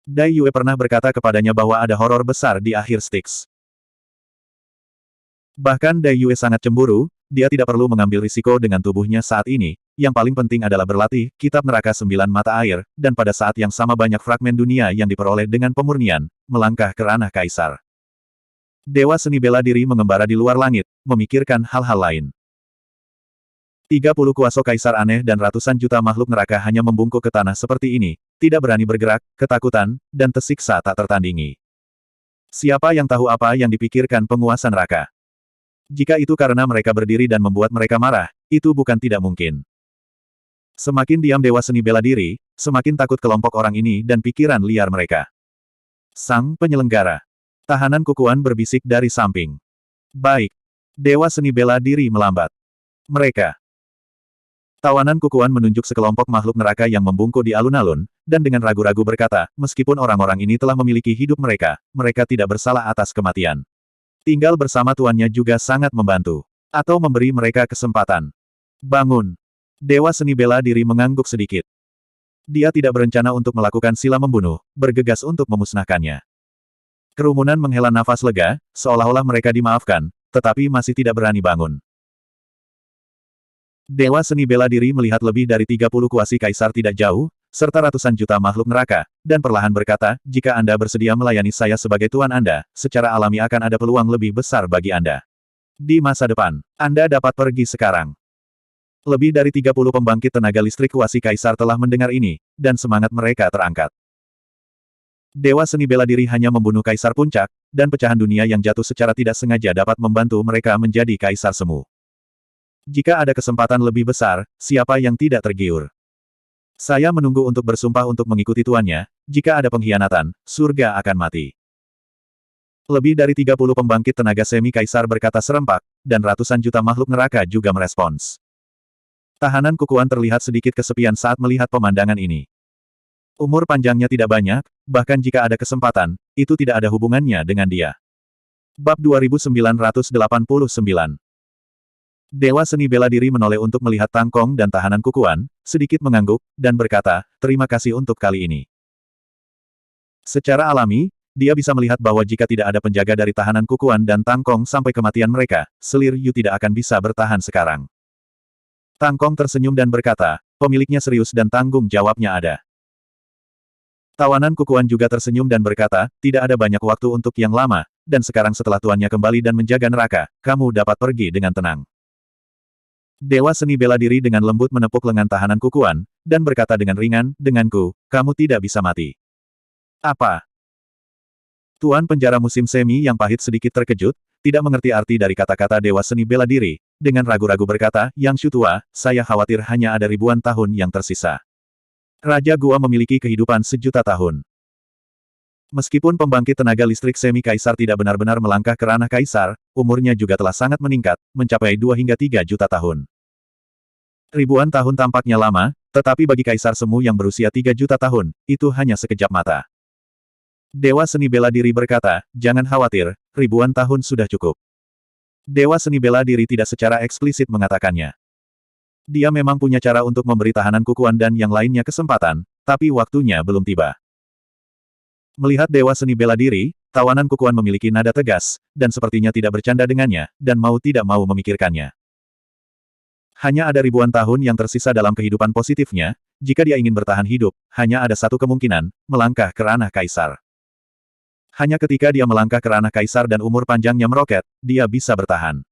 Dai Yue pernah berkata kepadanya bahwa ada horor besar di akhir Styx. Bahkan Dai Yue sangat cemburu, dia tidak perlu mengambil risiko dengan tubuhnya saat ini, yang paling penting adalah berlatih, kitab neraka 9 mata air, dan pada saat yang sama banyak fragmen dunia yang diperoleh dengan pemurnian, melangkah ke ranah kaisar. Dewa Seni Bela Diri mengembara di luar langit, memikirkan hal-hal lain. 30 kuasa kaisar aneh dan ratusan juta makhluk neraka hanya membungkuk ke tanah seperti ini, tidak berani bergerak, ketakutan, dan tersiksa tak tertandingi. Siapa yang tahu apa yang dipikirkan penguasa neraka? Jika itu karena mereka berdiri dan membuat mereka marah, itu bukan tidak mungkin. Semakin diam Dewa Seni Bela Diri, semakin takut kelompok orang ini dan pikiran liar mereka. Sang penyelenggara. Tahanan kukuan berbisik dari samping. Baik. Dewa seni bela diri melambat. Mereka. Tawanan kukuan menunjuk sekelompok makhluk neraka yang membungkuk di alun-alun, dan dengan ragu-ragu berkata, meskipun orang-orang ini telah memiliki hidup mereka, mereka tidak bersalah atas kematian. Tinggal bersama tuannya juga sangat membantu. Atau memberi mereka kesempatan. Bangun. Dewa seni bela diri mengangguk sedikit. Dia tidak berencana untuk melakukan sila membunuh, bergegas untuk memusnahkannya. Kerumunan menghela nafas lega, seolah-olah mereka dimaafkan, tetapi masih tidak berani bangun. Dewa seni bela diri melihat lebih dari 30 kuasi kaisar tidak jauh, serta ratusan juta makhluk neraka, dan perlahan berkata, jika Anda bersedia melayani saya sebagai tuan Anda, secara alami akan ada peluang lebih besar bagi Anda. Di masa depan, Anda dapat pergi sekarang. Lebih dari 30 pembangkit tenaga listrik kuasi kaisar telah mendengar ini, dan semangat mereka terangkat. Dewa seni bela diri hanya membunuh kaisar puncak, dan pecahan dunia yang jatuh secara tidak sengaja dapat membantu mereka menjadi kaisar semu. Jika ada kesempatan lebih besar, siapa yang tidak tergiur? Saya menunggu untuk bersumpah untuk mengikuti tuannya, jika ada pengkhianatan, surga akan mati. Lebih dari 30 pembangkit tenaga semi-kaisar berkata serempak, dan ratusan juta makhluk neraka juga merespons. Tahanan kukuan terlihat sedikit kesepian saat melihat pemandangan ini. Umur panjangnya tidak banyak, bahkan jika ada kesempatan, itu tidak ada hubungannya dengan dia. Bab 2989. Dewa seni bela diri menoleh untuk melihat Tang Kong dan tahanan kukuan, sedikit mengangguk, dan berkata, terima kasih untuk kali ini. Secara alami, dia bisa melihat bahwa jika tidak ada penjaga dari tahanan kukuan dan Tang Kong sampai kematian mereka, selir Yu tidak akan bisa bertahan sekarang. Tang Kong tersenyum dan berkata, pemiliknya serius dan tanggung jawabnya ada. Tawanan kukuan juga tersenyum dan berkata, tidak ada banyak waktu untuk yang lama, dan sekarang setelah tuannya kembali dan menjaga neraka, kamu dapat pergi dengan tenang. Dewa seni bela diri dengan lembut menepuk lengan tahanan kukuan, dan berkata dengan ringan, denganku, kamu tidak bisa mati. Apa? Tuan penjara musim semi yang pahit sedikit terkejut, tidak mengerti arti dari kata-kata dewa seni bela diri, dengan ragu-ragu berkata, Yang Shu tua, saya khawatir hanya ada ribuan tahun yang tersisa. Raja Gua memiliki kehidupan sejuta tahun. Meskipun pembangkit tenaga listrik semi-kaisar tidak benar-benar melangkah ke ranah kaisar, umurnya juga telah sangat meningkat, mencapai 2 hingga 3 juta tahun. Ribuan tahun tampaknya lama, tetapi bagi kaisar semu yang berusia 3 juta tahun, itu hanya sekejap mata. Dewa seni bela diri berkata, jangan khawatir, ribuan tahun sudah cukup. Dewa seni bela diri tidak secara eksplisit mengatakannya. Dia memang punya cara untuk memberi tahanan kukuan dan yang lainnya kesempatan, tapi waktunya belum tiba. Melihat dewa seni bela diri, tawanan kukuan memiliki nada tegas, dan sepertinya tidak bercanda dengannya, dan mau tidak mau memikirkannya. Hanya ada ribuan tahun yang tersisa dalam kehidupan positifnya, jika dia ingin bertahan hidup, hanya ada satu kemungkinan, melangkah ke ranah kaisar. Hanya ketika dia melangkah ke ranah kaisar dan umur panjangnya meroket, dia bisa bertahan.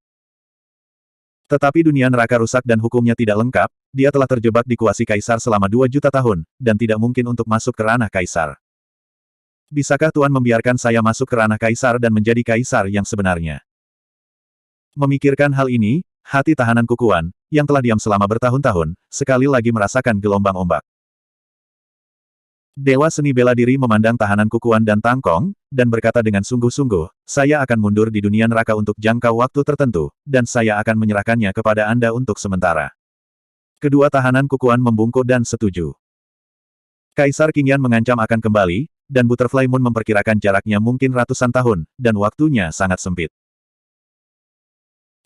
Tetapi dunia neraka rusak dan hukumnya tidak lengkap, dia telah terjebak di kuasi kaisar selama 2 juta tahun, dan tidak mungkin untuk masuk ke ranah kaisar. Bisakah Tuan membiarkan saya masuk ke ranah kaisar dan menjadi kaisar yang sebenarnya? Memikirkan hal ini, hati tahanan kukuan, yang telah diam selama bertahun-tahun, sekali lagi merasakan gelombang ombak. Dewa seni bela diri memandang tahanan kukuan dan Tang Kong, dan berkata dengan sungguh-sungguh, saya akan mundur di dunia neraka untuk jangka waktu tertentu, dan saya akan menyerahkannya kepada Anda untuk sementara. Kedua tahanan kukuan membungkuk dan setuju. Kaisar Qingyan mengancam akan kembali, dan Butterfly Moon memperkirakan jaraknya mungkin ratusan tahun, dan waktunya sangat sempit.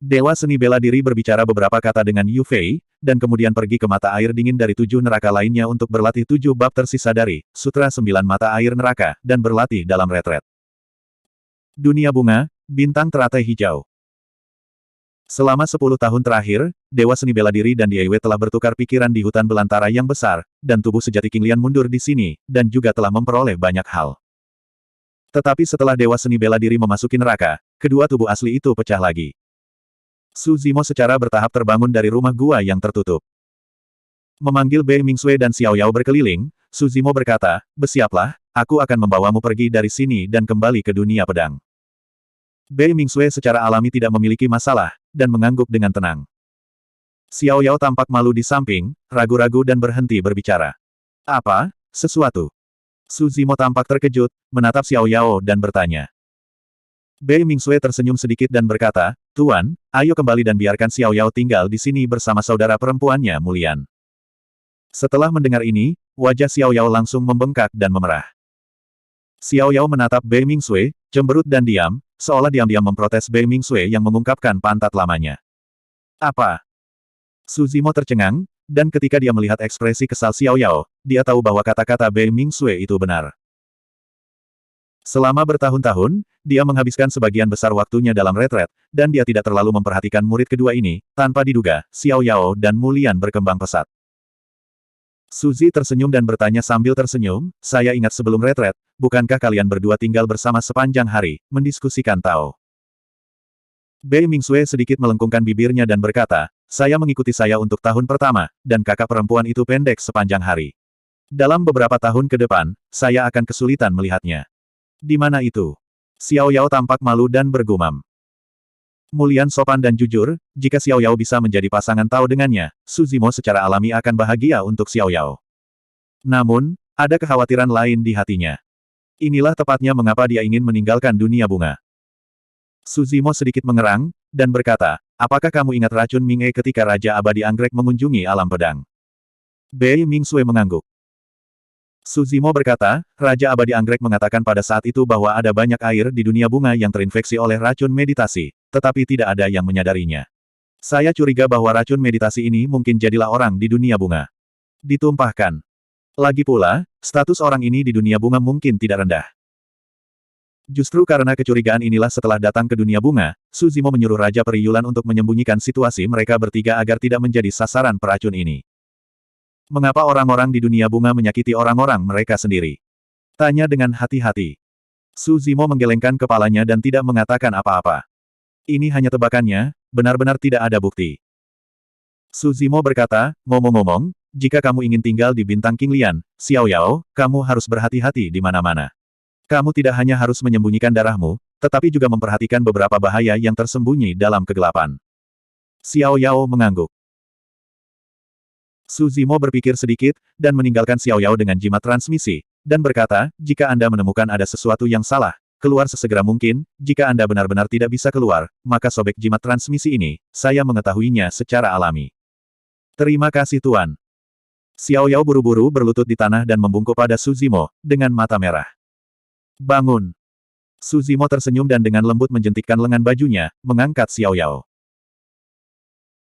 Dewa seni bela diri berbicara beberapa kata dengan Yu Fei, dan kemudian pergi ke mata air dingin dari 7 neraka lainnya untuk berlatih 7 bab tersisa dari Sutra 9 Mata Air Neraka, dan berlatih dalam retret. Dunia bunga, bintang teratai hijau. Selama 10 tahun terakhir, Dewa seni bela diri dan Dieiwe telah bertukar pikiran di hutan belantara yang besar, dan tubuh sejati Qinglian mundur di sini, dan juga telah memperoleh banyak hal. Tetapi setelah Dewa seni bela diri memasuki neraka, kedua tubuh asli itu pecah lagi. Su Zimo secara bertahap terbangun dari rumah gua yang tertutup. Memanggil Bei Mingxue dan Xiao Yao berkeliling, Su Zimo berkata, bersiaplah, aku akan membawamu pergi dari sini dan kembali ke dunia pedang. Bei Mingxue secara alami tidak memiliki masalah, dan mengangguk dengan tenang. Xiao Yao tampak malu di samping, ragu-ragu dan berhenti berbicara. Apa? Sesuatu? Su Zimo tampak terkejut, menatap Xiao Yao dan bertanya. Bei Mingxue tersenyum sedikit dan berkata, Tuan, ayo kembali dan biarkan Xiao Yao tinggal di sini bersama saudara perempuannya Mulian. Setelah mendengar ini, wajah Xiao Yao langsung membengkak dan memerah. Xiao Yao menatap Bei Mingxue, cemberut dan diam, seolah diam-diam memprotes Bei Mingxue yang mengungkapkan pantat lamanya. Apa? Su Zimo tercengang, dan ketika dia melihat ekspresi kesal Xiao Yao, dia tahu bahwa kata-kata Bei Mingxue itu benar. Selama bertahun-tahun, dia menghabiskan sebagian besar waktunya dalam retret, dan dia tidak terlalu memperhatikan murid kedua ini, tanpa diduga, Xiao Yao dan Mulian berkembang pesat. Suzy tersenyum dan bertanya sambil tersenyum, saya ingat sebelum retret, bukankah kalian berdua tinggal bersama sepanjang hari, mendiskusikan Tao? Bei Mingxue sedikit melengkungkan bibirnya dan berkata, saya mengikuti saya untuk tahun pertama, dan kakak perempuan itu pendek sepanjang hari. Dalam beberapa tahun ke depan, saya akan kesulitan melihatnya. Di mana itu? Xiao Yao tampak malu dan bergumam. Mulian sopan dan jujur, jika Xiao Yao bisa menjadi pasangan Tao dengannya, Su Zimo secara alami akan bahagia untuk Xiao Yao. Namun, ada kekhawatiran lain di hatinya. Inilah tepatnya mengapa dia ingin meninggalkan dunia bunga. Su Zimo sedikit mengerang, dan berkata, apakah kamu ingat racun Ming-e ketika Raja Abadi Anggrek mengunjungi alam pedang? Bei Mingxue mengangguk. Su Zimo berkata, Raja Abadi Anggrek mengatakan pada saat itu bahwa ada banyak air di dunia bunga yang terinfeksi oleh racun meditasi, tetapi tidak ada yang menyadarinya. Saya curiga bahwa racun meditasi ini mungkin jadilah orang di dunia bunga. Ditumpahkan. Lagi pula, status orang ini di dunia bunga mungkin tidak rendah. Justru karena kecurigaan inilah setelah datang ke dunia bunga, Su Zimo menyuruh Raja Peri Yulan untuk menyembunyikan situasi mereka bertiga agar tidak menjadi sasaran peracun ini. Mengapa orang-orang di dunia bunga menyakiti orang-orang mereka sendiri? Tanya dengan hati-hati. Su Zimo menggelengkan kepalanya dan tidak mengatakan apa-apa. Ini hanya tebakannya, benar-benar tidak ada bukti. Su Zimo berkata, ngomong-ngomong, jika kamu ingin tinggal di bintang King Lian, Xiao Yao, kamu harus berhati-hati di mana-mana. Kamu tidak hanya harus menyembunyikan darahmu, tetapi juga memperhatikan beberapa bahaya yang tersembunyi dalam kegelapan. Xiao Yao mengangguk. Su Zimo berpikir sedikit, dan meninggalkan Xiao Yao dengan jimat transmisi, dan berkata, jika Anda menemukan ada sesuatu yang salah, keluar sesegera mungkin, jika Anda benar-benar tidak bisa keluar, maka sobek jimat transmisi ini, saya mengetahuinya secara alami. Terima kasih Tuan. Xiao Yao buru-buru berlutut di tanah dan membungkuk pada Su Zimo, dengan mata merah. Bangun. Su Zimo tersenyum dan dengan lembut menjentikkan lengan bajunya, mengangkat Xiao Yao.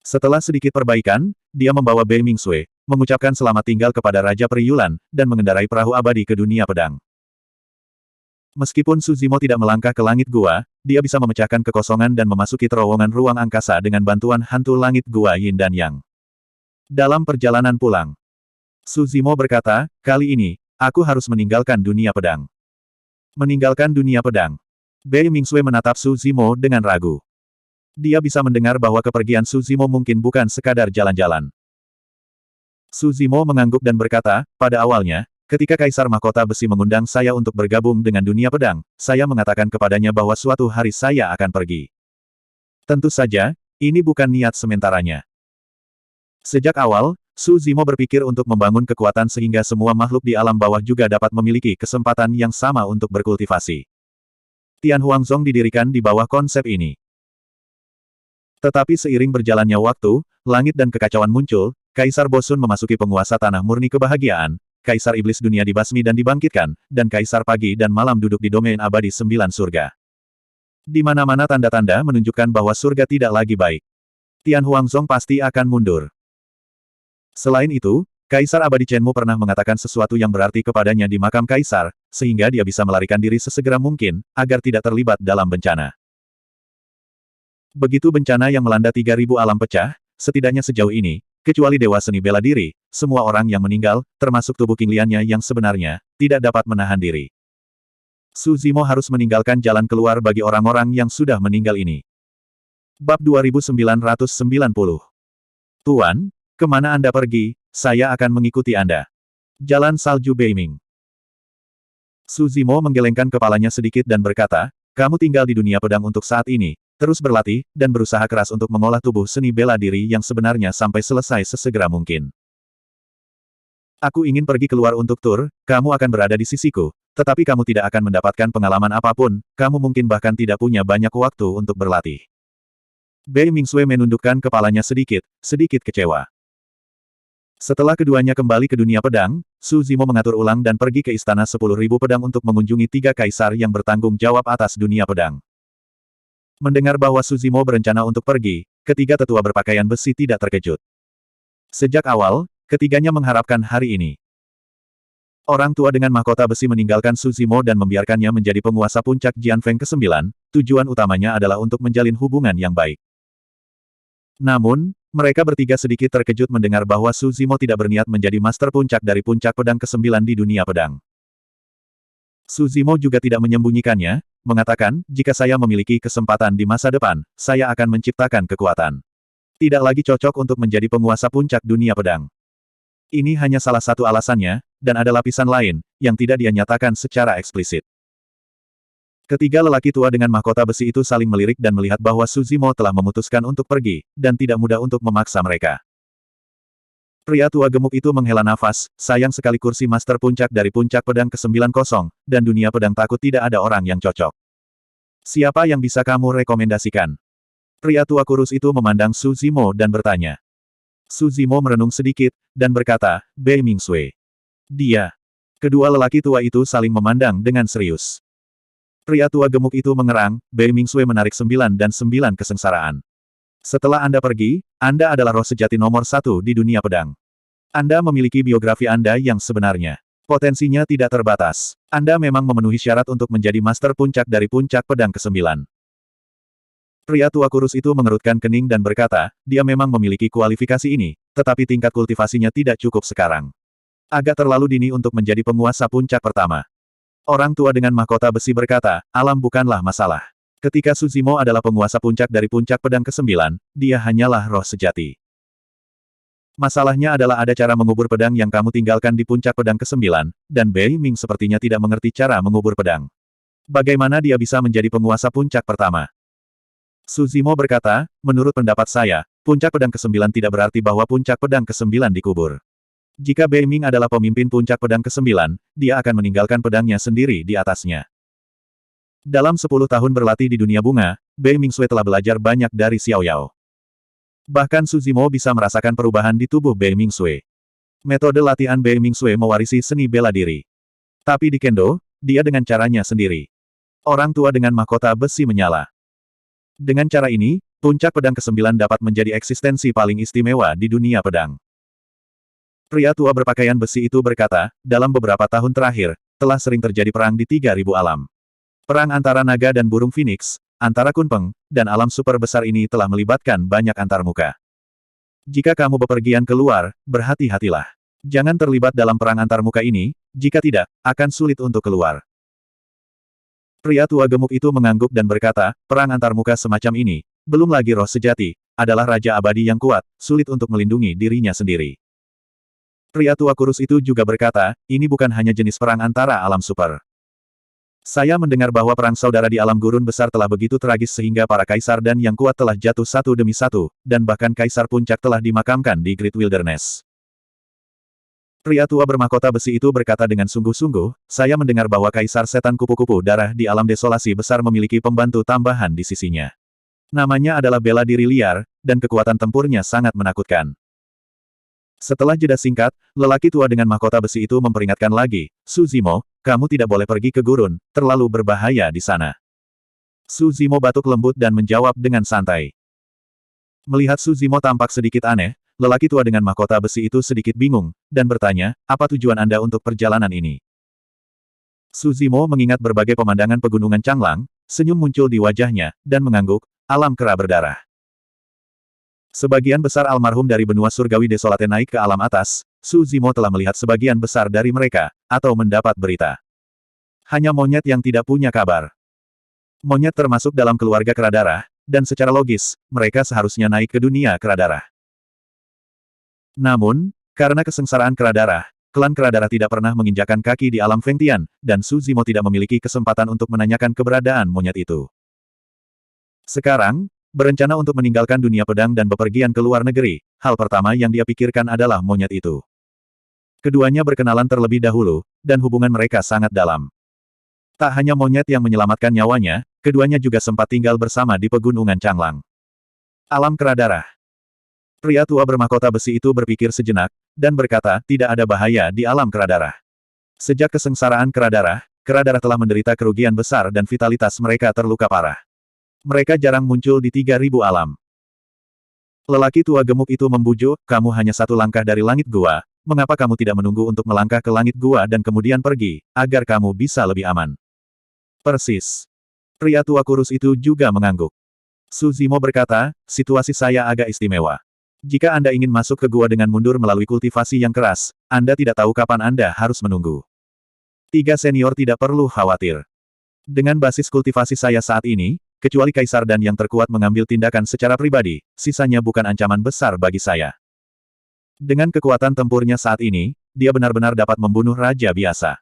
Setelah sedikit perbaikan, dia membawa Bei Mingxue, mengucapkan selamat tinggal kepada Raja Peri Yulan, dan mengendarai perahu abadi ke dunia pedang. Meskipun Su Zimo tidak melangkah ke langit gua, dia bisa memecahkan kekosongan dan memasuki terowongan ruang angkasa dengan bantuan hantu langit gua Yin dan Yang. Dalam perjalanan pulang, Su Zimo berkata, kali ini, aku harus meninggalkan dunia pedang. Meninggalkan dunia pedang. Bei Mingxue menatap Su Zimo dengan ragu. Dia bisa mendengar bahwa kepergian Su Zimo mungkin bukan sekadar jalan-jalan. Su Zimo mengangguk dan berkata, pada awalnya, ketika Kaisar Mahkota Besi mengundang saya untuk bergabung dengan dunia pedang, saya mengatakan kepadanya bahwa suatu hari saya akan pergi. Tentu saja, ini bukan niat sementaranya. Sejak awal, Su Zimo berpikir untuk membangun kekuatan sehingga semua makhluk di alam bawah juga dapat memiliki kesempatan yang sama untuk berkultivasi. Tian Huangzong didirikan di bawah konsep ini. Tetapi seiring berjalannya waktu, langit dan kekacauan muncul, Kaisar Bosun memasuki penguasa tanah murni kebahagiaan, Kaisar Iblis dunia dibasmi dan dibangkitkan, dan Kaisar Pagi dan Malam duduk di domain abadi 9 surga. Di mana-mana tanda-tanda menunjukkan bahwa surga tidak lagi baik. Tian Huangzong pasti akan mundur. Selain itu, Kaisar Abadi Chenmu pernah mengatakan sesuatu yang berarti kepadanya di makam Kaisar, sehingga dia bisa melarikan diri sesegera mungkin, agar tidak terlibat dalam bencana. Begitu bencana yang melanda 3.000 alam pecah, setidaknya sejauh ini, kecuali Dewa Seni Bela Diri, semua orang yang meninggal, termasuk tubuh King Liannya yang sebenarnya, tidak dapat menahan diri. Su Zimo harus meninggalkan jalan keluar bagi orang-orang yang sudah meninggal ini. Bab 2990. Tuan, kemana Anda pergi, saya akan mengikuti Anda. Jalan Salju Beiming. Su Zimo menggelengkan kepalanya sedikit dan berkata, kamu tinggal di dunia pedang untuk saat ini, terus berlatih, dan berusaha keras untuk mengolah tubuh seni bela diri yang sebenarnya sampai selesai sesegera mungkin. Aku ingin pergi keluar untuk tur, kamu akan berada di sisiku, tetapi kamu tidak akan mendapatkan pengalaman apapun, kamu mungkin bahkan tidak punya banyak waktu untuk berlatih. Bei Mingsui menundukkan kepalanya sedikit kecewa. Setelah keduanya kembali ke dunia pedang, Su Zimo mengatur ulang dan pergi ke Istana 10.000 Pedang untuk mengunjungi 3 kaisar yang bertanggung jawab atas dunia pedang. Mendengar bahwa Su Zimo berencana untuk pergi, ketiga tetua berpakaian besi tidak terkejut. Sejak awal, ketiganya mengharapkan hari ini. Orang tua dengan mahkota besi meninggalkan Su Zimo dan membiarkannya menjadi penguasa puncak Jianfeng ke-9, tujuan utamanya adalah untuk menjalin hubungan yang baik. Namun, mereka bertiga sedikit terkejut mendengar bahwa Su Zimo tidak berniat menjadi master puncak dari puncak pedang ke-9 di dunia pedang. Su Zimo juga tidak menyembunyikannya, mengatakan, jika saya memiliki kesempatan di masa depan, saya akan menciptakan kekuatan. Tidak lagi cocok untuk menjadi penguasa puncak dunia pedang. Ini hanya salah satu alasannya, dan ada lapisan lain, yang tidak dia nyatakan secara eksplisit. Ketiga lelaki tua dengan mahkota besi itu saling melirik dan melihat bahwa Su Zimo telah memutuskan untuk pergi, dan tidak mudah untuk memaksa mereka. Pria tua gemuk itu menghela nafas, sayang sekali kursi master puncak dari puncak pedang ke-9 kosong, dan dunia pedang takut tidak ada orang yang cocok. Siapa yang bisa kamu rekomendasikan? Pria tua kurus itu memandang Su Zimo dan bertanya. Su Zimo merenung sedikit, dan berkata, Bei Mingsui. Dia. Kedua lelaki tua itu saling memandang dengan serius. Pria tua gemuk itu mengerang, Bei Mingsui menarik 9 dan 9 kesengsaraan. Setelah Anda pergi, Anda adalah roh sejati nomor 1 di dunia pedang. Anda memiliki biografi Anda yang sebenarnya. Potensinya tidak terbatas. Anda memang memenuhi syarat untuk menjadi master puncak dari puncak pedang ke-9. Pria tua kurus itu mengerutkan kening dan berkata, dia memang memiliki kualifikasi ini, tetapi tingkat kultivasinya tidak cukup sekarang. Agak terlalu dini untuk menjadi penguasa puncak pertama. Orang tua dengan mahkota besi berkata, alam bukanlah masalah. Ketika Su Zimo adalah penguasa puncak dari puncak pedang ke-9, dia hanyalah roh sejati. Masalahnya adalah ada cara mengubur pedang yang kamu tinggalkan di puncak pedang ke-9, dan Bei Ming sepertinya tidak mengerti cara mengubur pedang. Bagaimana dia bisa menjadi penguasa puncak pertama? Su Zimo berkata, menurut pendapat saya, puncak pedang ke-9 tidak berarti bahwa puncak pedang ke-9 dikubur. Jika Bei Ming adalah pemimpin puncak pedang ke-9, dia akan meninggalkan pedangnya sendiri di atasnya. Dalam 10 tahun berlatih di dunia bunga, Bei Mingsui telah belajar banyak dari Xiao Yao. Bahkan Su Zimo bisa merasakan perubahan di tubuh Bei Mingsui. Metode latihan Bei Mingsui mewarisi seni bela diri. Tapi di Kendo, dia dengan caranya sendiri. Orang tua dengan mahkota besi menyala. Dengan cara ini, puncak pedang ke-9 dapat menjadi eksistensi paling istimewa di dunia pedang. Pria tua berpakaian besi itu berkata, dalam beberapa tahun terakhir, telah sering terjadi perang di 3.000 alam. Perang antara naga dan burung phoenix, antara kunpeng, dan alam super besar ini telah melibatkan banyak antarmuka. Jika kamu bepergian keluar, berhati-hatilah. Jangan terlibat dalam perang antarmuka ini, jika tidak, akan sulit untuk keluar. Pria tua gemuk itu mengangguk dan berkata, perang antarmuka semacam ini, belum lagi roh sejati, adalah raja abadi yang kuat, sulit untuk melindungi dirinya sendiri. Pria tua kurus itu juga berkata, ini bukan hanya jenis perang antara alam super. Saya mendengar bahwa perang saudara di alam gurun besar telah begitu tragis sehingga para kaisar dan yang kuat telah jatuh satu demi satu, dan bahkan kaisar puncak telah dimakamkan di Great Wilderness. Pria tua bermahkota besi itu berkata dengan sungguh-sungguh, saya mendengar bahwa kaisar setan kupu-kupu darah di alam desolasi besar memiliki pembantu tambahan di sisinya. Namanya adalah bela diri liar, dan kekuatan tempurnya sangat menakutkan. Setelah jeda singkat, lelaki tua dengan mahkota besi itu memperingatkan lagi, Su Zimo, kamu tidak boleh pergi ke gurun, terlalu berbahaya di sana. Su Zimo batuk lembut dan menjawab dengan santai. Melihat Su Zimo tampak sedikit aneh, lelaki tua dengan mahkota besi itu sedikit bingung, dan bertanya, apa tujuan Anda untuk perjalanan ini? Su Zimo mengingat berbagai pemandangan pegunungan Changlang, senyum muncul di wajahnya, dan mengangguk, alam kera berdarah. Sebagian besar almarhum dari benua surgawi desolate naik ke alam atas, Su Zimo telah melihat sebagian besar dari mereka, atau mendapat berita. Hanya monyet yang tidak punya kabar. Monyet termasuk dalam keluarga kera darah, dan secara logis, mereka seharusnya naik ke dunia kera darah. Namun, karena kesengsaraan kera darah, klan kera darah tidak pernah menginjakan kaki di alam Fengtian, dan Su Zimo tidak memiliki kesempatan untuk menanyakan keberadaan monyet itu. Sekarang, berencana untuk meninggalkan dunia pedang dan bepergian ke luar negeri, hal pertama yang dia pikirkan adalah monyet itu. Keduanya berkenalan terlebih dahulu, dan hubungan mereka sangat dalam. Tak hanya monyet yang menyelamatkan nyawanya, keduanya juga sempat tinggal bersama di pegunungan Changlang. Alam kera darah. Pria tua bermahkota besi itu berpikir sejenak, dan berkata, tidak ada bahaya di alam kera darah. Sejak kesengsaraan kera darah telah menderita kerugian besar dan vitalitas mereka terluka parah. Mereka jarang muncul di 3000 alam. Lelaki tua gemuk itu membujuk, kamu hanya satu langkah dari langit gua, mengapa kamu tidak menunggu untuk melangkah ke langit gua dan kemudian pergi, agar kamu bisa lebih aman? Persis. Pria tua kurus itu juga mengangguk. Su Zimo berkata, situasi saya agak istimewa. Jika Anda ingin masuk ke gua dengan mundur melalui kultivasi yang keras, Anda tidak tahu kapan Anda harus menunggu. 3 senior tidak perlu khawatir. Dengan basis kultivasi saya saat ini, kecuali Kaisar dan yang terkuat mengambil tindakan secara pribadi, sisanya bukan ancaman besar bagi saya. Dengan kekuatan tempurnya saat ini, dia benar-benar dapat membunuh raja biasa.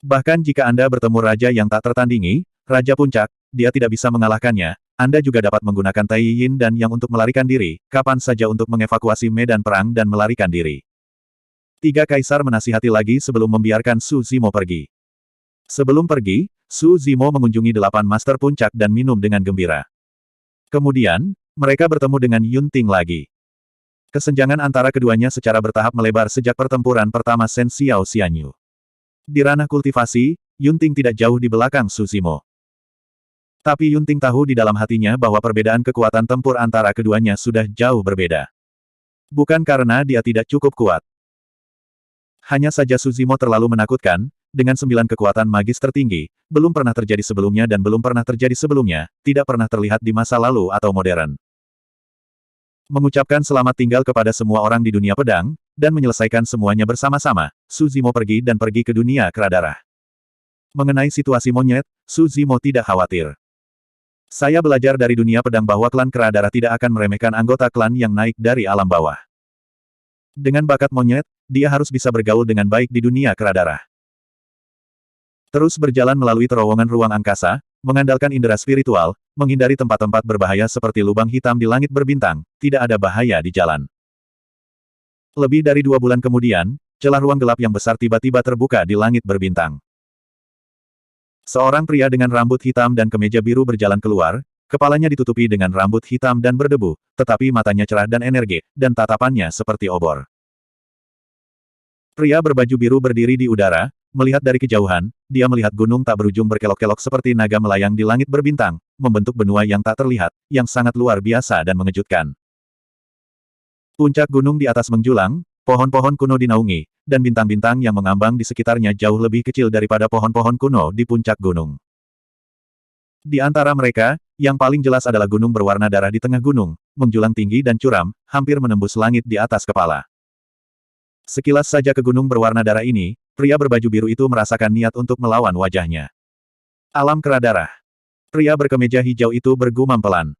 Bahkan jika Anda bertemu raja yang tak tertandingi, Raja Puncak, dia tidak bisa mengalahkannya, Anda juga dapat menggunakan Tai Yin dan yang untuk melarikan diri, kapan saja untuk mengevakuasi medan perang dan melarikan diri. 3 kaisar menasihati lagi sebelum membiarkan Su Zimo pergi. Sebelum pergi, Su Zimo mengunjungi 8 master puncak dan minum dengan gembira. Kemudian, mereka bertemu dengan Yun Ting lagi. Kesenjangan antara keduanya secara bertahap melebar sejak pertempuran pertama Shen Xiao Xianyu. Di ranah kultivasi, Yun Ting tidak jauh di belakang Su Zimo. Tapi Yun Ting tahu di dalam hatinya bahwa perbedaan kekuatan tempur antara keduanya sudah jauh berbeda. Bukan karena dia tidak cukup kuat. Hanya saja Su Zimo terlalu menakutkan, dengan 9 kekuatan magis tertinggi, belum pernah terjadi sebelumnya dan belum pernah terjadi sebelumnya, tidak pernah terlihat di masa lalu atau modern. Mengucapkan selamat tinggal kepada semua orang di dunia pedang, dan menyelesaikan semuanya bersama-sama, Su Zimo pergi dan pergi ke dunia kera darah. Mengenai situasi monyet, Su Zimo tidak khawatir. Saya belajar dari dunia pedang bahwa klan kera darah tidak akan meremehkan anggota klan yang naik dari alam bawah. Dengan bakat monyet, dia harus bisa bergaul dengan baik di dunia kera darah. Terus berjalan melalui terowongan ruang angkasa, mengandalkan indera spiritual, menghindari tempat-tempat berbahaya seperti lubang hitam di langit berbintang, tidak ada bahaya di jalan. Lebih dari 2 bulan kemudian, celah ruang gelap yang besar tiba-tiba terbuka di langit berbintang. Seorang pria dengan rambut hitam dan kemeja biru berjalan keluar, kepalanya ditutupi dengan rambut hitam dan berdebu, tetapi matanya cerah dan energi, dan tatapannya seperti obor. Pria berbaju biru berdiri di udara, melihat dari kejauhan, dia melihat gunung tak berujung berkelok-kelok seperti naga melayang di langit berbintang, membentuk benua yang tak terlihat, yang sangat luar biasa dan mengejutkan. Puncak gunung di atas menjulang, pohon-pohon kuno dinaungi, dan bintang-bintang yang mengambang di sekitarnya jauh lebih kecil daripada pohon-pohon kuno di puncak gunung. Di antara mereka, yang paling jelas adalah gunung berwarna darah di tengah gunung, menjulang tinggi dan curam, hampir menembus langit di atas kepala. Sekilas saja ke gunung berwarna darah ini, pria berbaju biru itu merasakan niat untuk melawan wajahnya. Alam kera darah. Pria berkemeja hijau itu bergumam pelan.